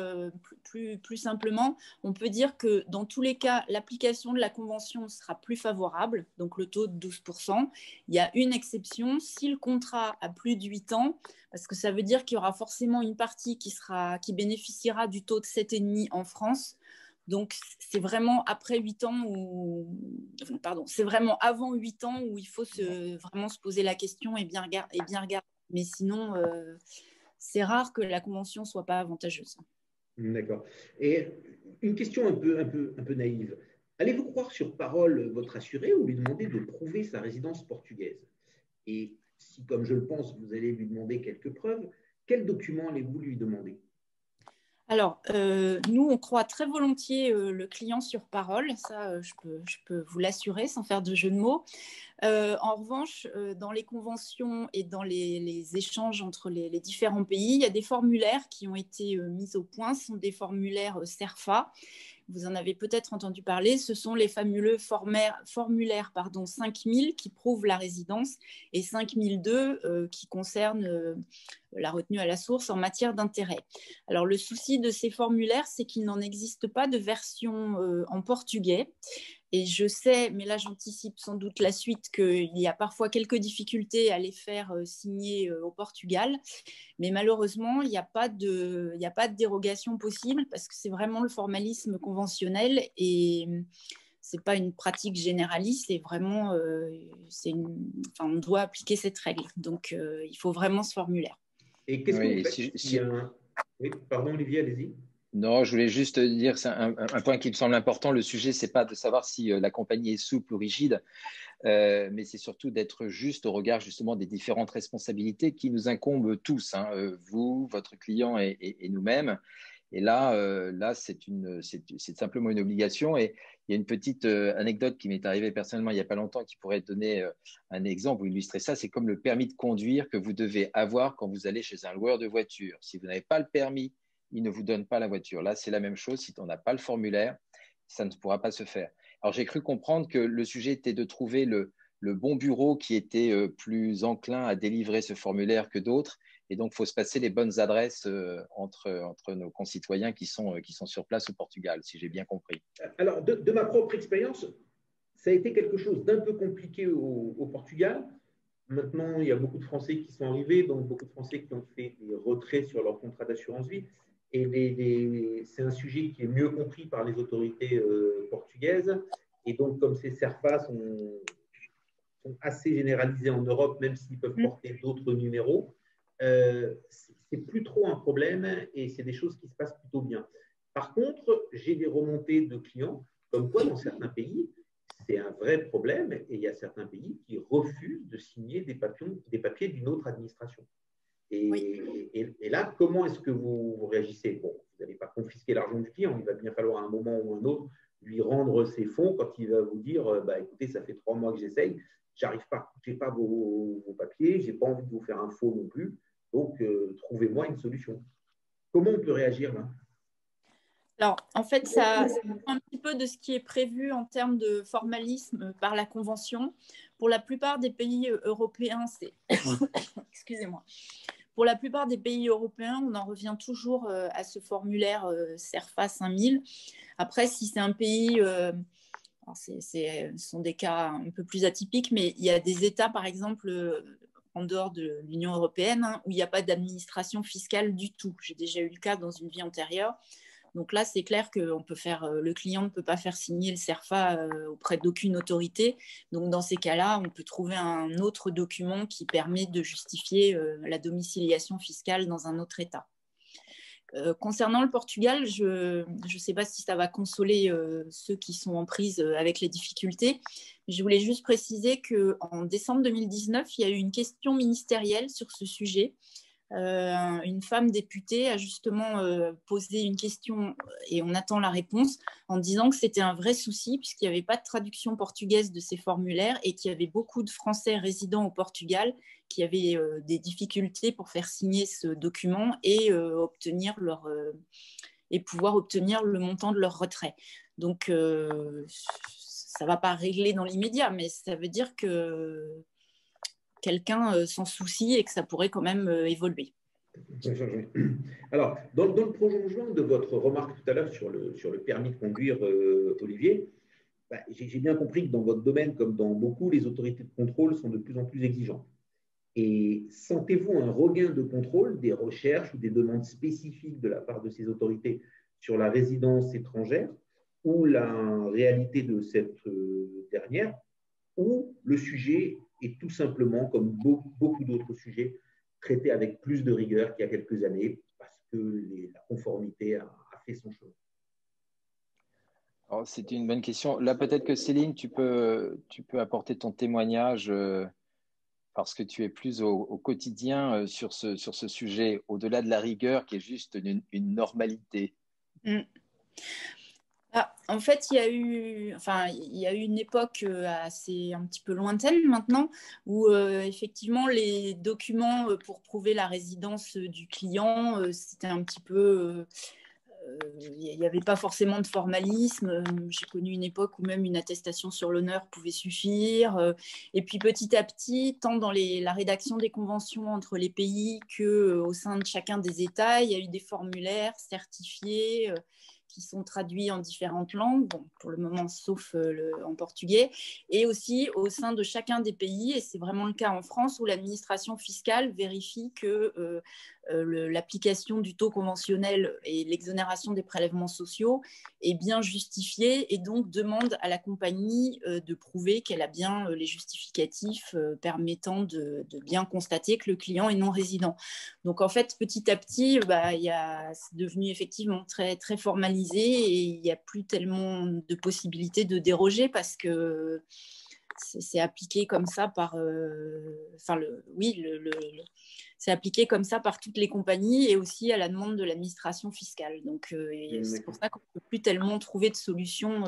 plus simplement, on peut dire que dans tous les cas, l'application de la convention sera plus favorable, donc le taux de 12%. Il y a une exception, si le contrat a plus de 8 ans, parce que ça veut dire qu'il y aura forcément une partie qui bénéficiera du taux de 7,5 en France. Donc, c'est vraiment après 8 ans c'est vraiment avant 8 ans où il faut vraiment se poser la question et bien regarder. Mais sinon, c'est rare que la convention ne soit pas avantageuse. D'accord. Et une question un peu naïve. Allez-vous croire sur parole votre assuré ou lui demander de prouver sa résidence portugaise? Et si, comme je le pense, vous allez lui demander quelques preuves, quels documents allez-vous lui demander? Alors, nous, on croit très volontiers le client sur parole, ça, je peux vous l'assurer sans faire de jeu de mots. En revanche, dans les conventions et dans les échanges entre les différents pays, il y a des formulaires qui ont été mis au point, ce sont des formulaires CERFA. Vous en avez peut-être entendu parler, ce sont les fameux formulaires 5000 qui prouvent la résidence et 5002 qui concernent la retenue à la source en matière d'intérêt. Alors, le souci de ces formulaires, c'est qu'il n'en existe pas de version en portugais. Et je sais, mais là j'anticipe sans doute la suite, qu'il y a parfois quelques difficultés à les faire signer au Portugal. Mais malheureusement, il n'y a pas de dérogation possible parce que c'est vraiment le formalisme conventionnel et ce n'est pas une pratique généraliste. C'est vraiment, on doit appliquer cette règle. Donc, il faut vraiment ce formulaire. Et qu'est-ce que vous faites Oui, pardon Olivier, allez-y. Non, je voulais juste dire, c'est un point qui me semble important. Le sujet, ce n'est pas de savoir si la compagnie est souple ou rigide, mais c'est surtout d'être juste au regard justement des différentes responsabilités qui nous incombent tous, hein, vous, votre client et nous-mêmes. Et là c'est simplement une obligation. Et il y a une petite anecdote qui m'est arrivée personnellement il n'y a pas longtemps qui pourrait donner un exemple ou illustrer ça. C'est comme le permis de conduire que vous devez avoir quand vous allez chez un loueur de voiture. Si vous n'avez pas le permis, il ne vous donne pas la voiture. Là, c'est la même chose. Si on n'a pas le formulaire, ça ne pourra pas se faire. Alors, j'ai cru comprendre que le sujet était de trouver le bon bureau qui était plus enclin à délivrer ce formulaire que d'autres. Et donc, il faut se passer les bonnes adresses entre nos concitoyens qui sont sur place au Portugal, si j'ai bien compris. Alors, de ma propre expérience, ça a été quelque chose d'un peu compliqué au Portugal. Maintenant, il y a beaucoup de Français qui sont arrivés, donc beaucoup de Français qui ont fait des retraits sur leur contrat d'assurance vie. Et c'est un sujet qui est mieux compris par les autorités portugaises. Et donc, comme ces CERFA sont assez généralisés en Europe, même s'ils peuvent porter d'autres numéros, c'est plus trop un problème et c'est des choses qui se passent plutôt bien. Par contre, j'ai des remontées de clients, comme quoi dans certains pays, c'est un vrai problème et il y a certains pays qui refusent de signer des papiers d'une autre administration. Et là, comment est-ce que vous réagissez? Bon, vous n'allez pas confisquer l'argent du client, il va bien falloir à un moment ou un autre lui rendre ses fonds quand il va vous dire écoutez, ça fait 3 mois que j'essaye, j'arrive pas, je n'ai pas vos papiers, je n'ai pas envie de vous faire un faux non plus, donc trouvez-moi une solution. Comment on peut réagir là? Alors, en fait, ça dépend un petit peu de ce qui est prévu en termes de formalisme par la Convention. Pour la plupart des pays européens, c'est… Excusez-moi. Pour la plupart des pays européens, on en revient toujours à ce formulaire CERFA 5000. Après, si c'est un pays… ce sont des cas un peu plus atypiques, mais il y a des États, par exemple, en dehors de l'Union européenne, où il n'y a pas d'administration fiscale du tout. J'ai déjà eu le cas dans une vie antérieure. Donc là, c'est clair que le client ne peut pas faire signer le CERFA auprès d'aucune autorité. Donc dans ces cas-là, on peut trouver un autre document qui permet de justifier la domiciliation fiscale dans un autre État. Concernant le Portugal, je ne sais pas si ça va consoler ceux qui sont en prise avec les difficultés. Je voulais juste préciser qu'en décembre 2019, il y a eu une question ministérielle sur ce sujet. Une femme députée a justement posé une question et on attend la réponse en disant que c'était un vrai souci puisqu'il n'y avait pas de traduction portugaise de ces formulaires et qu'il y avait beaucoup de Français résidant au Portugal qui avaient des difficultés pour faire signer ce document et pouvoir obtenir le montant de leur retrait. Donc, ça ne va pas régler dans l'immédiat, mais ça veut dire que quelqu'un s'en soucie et que ça pourrait quand même évoluer. Alors, dans le prolongement de votre remarque tout à l'heure sur le permis de conduire, Olivier, j'ai bien compris que dans votre domaine, comme dans beaucoup, les autorités de contrôle sont de plus en plus exigeantes. Et sentez-vous un regain de contrôle des recherches ou des demandes spécifiques de la part de ces autorités sur la résidence étrangère ou la réalité de cette dernière, ou le sujet est tout simplement, comme beaucoup d'autres sujets, traité avec plus de rigueur qu'il y a quelques années parce que la conformité a fait son chemin? C'était une bonne question. Là, peut-être que Céline, tu peux apporter ton témoignage parce que tu es plus au quotidien sur ce sujet, au-delà de la rigueur qui est juste une normalité. En fait, il y a eu une époque un petit peu lointaine maintenant où effectivement les documents pour prouver la résidence du client, c'était un petit peu… il n'y avait pas forcément de formalisme. J'ai connu une époque où même une attestation sur l'honneur pouvait suffire. Et puis petit à petit, tant dans la rédaction des conventions entre les pays qu'au sein de chacun des États, il y a eu des formulaires certifiés qui sont traduits en différentes langues, bon, pour le moment sauf en portugais, et aussi au sein de chacun des pays, et c'est vraiment le cas en France, où l'administration fiscale vérifie que l'application du taux conventionnel et l'exonération des prélèvements sociaux est bien justifiée et donc demande à la compagnie de prouver qu'elle a bien les justificatifs permettant de bien constater que le client est non résident. Donc en fait, petit à petit, c'est devenu effectivement très, très formalisé et il n'y a plus tellement de possibilités de déroger parce que c'est appliqué comme ça par, c'est appliqué comme ça par toutes les compagnies et aussi à la demande de l'administration fiscale. Donc, c'est pour ça qu'on ne peut plus tellement trouver de solutions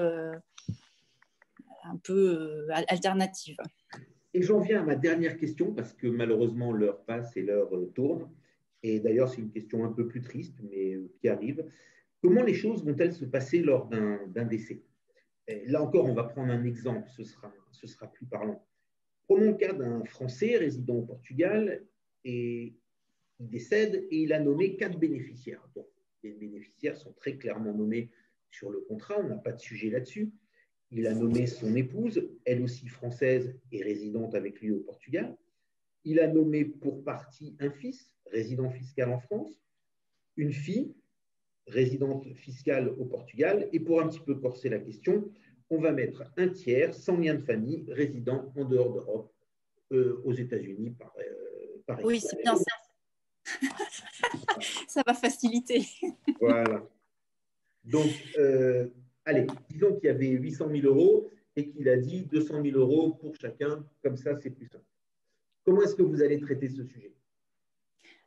un peu alternatives. Et j'en viens à ma dernière question parce que malheureusement l'heure passe et l'heure tourne. Et d'ailleurs, c'est une question un peu plus triste, mais qui arrive. Comment les choses vont-elles se passer lors d'un décès? Et là encore, on va prendre un exemple, ce sera plus parlant. Prenons le cas d'un Français résidant au Portugal et il décède et il a nommé 4 bénéficiaires. Donc, les bénéficiaires sont très clairement nommés sur le contrat, on n'a pas de sujet là-dessus. Il a nommé son épouse, elle aussi française et résidente avec lui au Portugal. Il a nommé pour partie un fils, résident fiscal en France, une fille, résidente fiscale au Portugal. Et pour un petit peu corser la question, on va mettre un tiers, sans lien de famille, résident en dehors d'Europe, aux États-Unis par exemple. Oui, c'est bien ça. Ça va faciliter. Voilà. Donc, allez, disons qu'il y avait 800 000 euros et qu'il a dit 200 000 euros pour chacun, comme ça c'est plus simple. Comment est-ce que vous allez traiter ce sujet?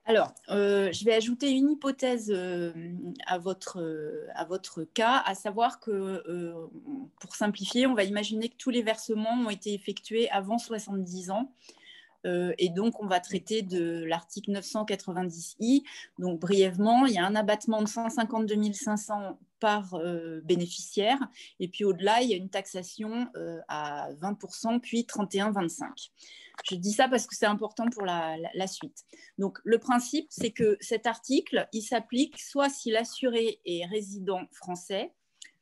Alors, je vais ajouter une hypothèse à votre cas, à savoir que, pour simplifier, on va imaginer que tous les versements ont été effectués avant 70 ans. Et donc, on va traiter de l'article 990I. Donc, brièvement, il y a un abattement de 152 500 par bénéficiaire. Et puis, au-delà, il y a une taxation à 20%, puis 31,25%. Je dis ça parce que c'est important pour la suite. Donc, le principe, c'est que cet article, il s'applique soit si l'assuré est résident français,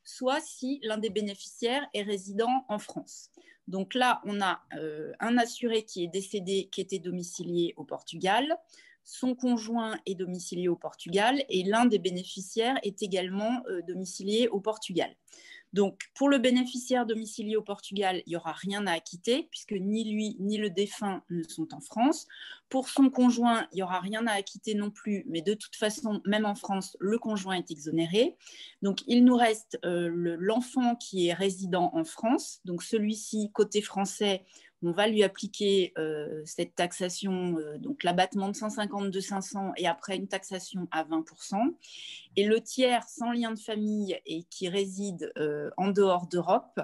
soit si l'un des bénéficiaires est résident en France. Donc là, on a un assuré qui est décédé, qui était domicilié au Portugal, son conjoint est domicilié au Portugal et l'un des bénéficiaires est également domicilié au Portugal. Donc, pour le bénéficiaire domicilié au Portugal, il n'y aura rien à acquitter puisque ni lui ni le défunt ne sont en France. Pour son conjoint, il n'y aura rien à acquitter non plus, mais de toute façon, même en France, le conjoint est exonéré. Donc, il nous reste l'enfant qui est résident en France. Donc, celui-ci, côté français, on va lui appliquer cette taxation, donc l'abattement de 152 500 et après une taxation à 20%. Et le tiers sans lien de famille et qui réside en dehors d'Europe,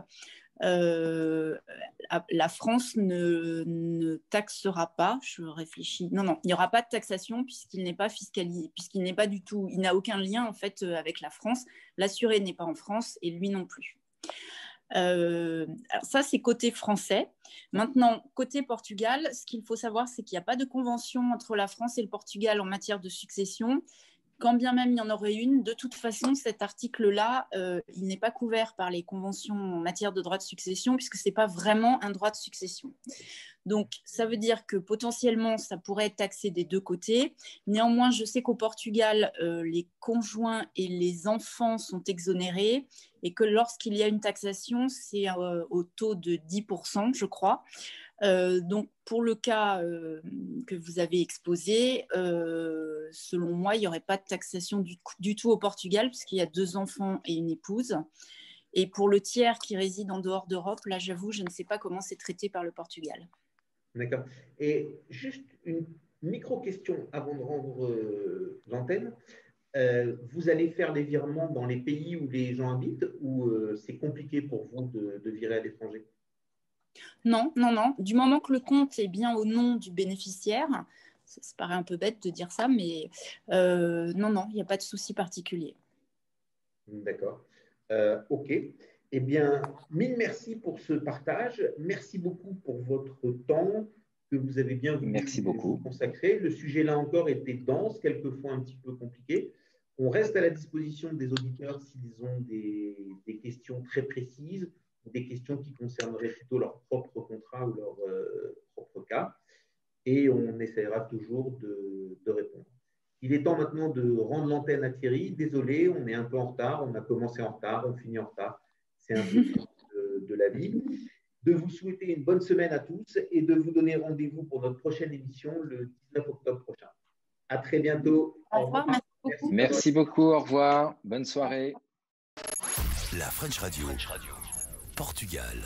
la France ne taxera pas, je réfléchis, non, il n'y aura pas de taxation puisqu'il n'est pas fiscalisé, puisqu'il n'est pas du tout, il n'a aucun lien en fait avec la France, l'assuré n'est pas en France et lui non plus. Alors ça, c'est côté français. Maintenant, côté Portugal, ce qu'il faut savoir, c'est qu'il n'y a pas de convention entre la France et le Portugal en matière de succession. Quand bien même il y en aurait une, de toute façon, cet article-là, il n'est pas couvert par les conventions en matière de droit de succession puisque ce n'est pas vraiment un droit de succession. Donc, ça veut dire que potentiellement, ça pourrait être taxé des deux côtés. Néanmoins, je sais qu'au Portugal, les conjoints et les enfants sont exonérés et que lorsqu'il y a une taxation, c'est au taux de 10%, je crois. Donc, pour le cas que vous avez exposé, selon moi, il n'y aurait pas de taxation du tout au Portugal puisqu'il y a 2 enfants et une épouse. Et pour le tiers qui réside en dehors d'Europe, là, j'avoue, je ne sais pas comment c'est traité par le Portugal. D'accord. Et juste une micro-question avant de rendre l'antenne. Vous allez faire les virements dans les pays où les gens habitent ou c'est compliqué pour vous de virer à l'étranger? Non. Du moment que le compte est bien au nom du bénéficiaire, ça paraît un peu bête de dire ça, mais non, il n'y a pas de souci particulier. D'accord. OK. Eh bien, mille merci pour ce partage. Merci beaucoup pour votre temps que vous avez bien voulu consacrer. Le sujet, là encore, était dense, quelquefois un petit peu compliqué. On reste à la disposition des auditeurs s'ils ont des questions très précises ou des questions qui concerneraient plutôt leur propre contrat ou leur propre cas. Et on essaiera toujours de répondre. Il est temps maintenant de rendre l'antenne à Thierry. Désolé, on est un peu en retard. On a commencé en retard, on finit en retard. C'est un peu de la vie. De vous souhaiter une bonne semaine à tous et de vous donner rendez-vous pour notre prochaine émission le 19 octobre prochain. À très bientôt. Au revoir. Merci beaucoup. Au revoir. Bonne soirée. La French Radio. Portugal.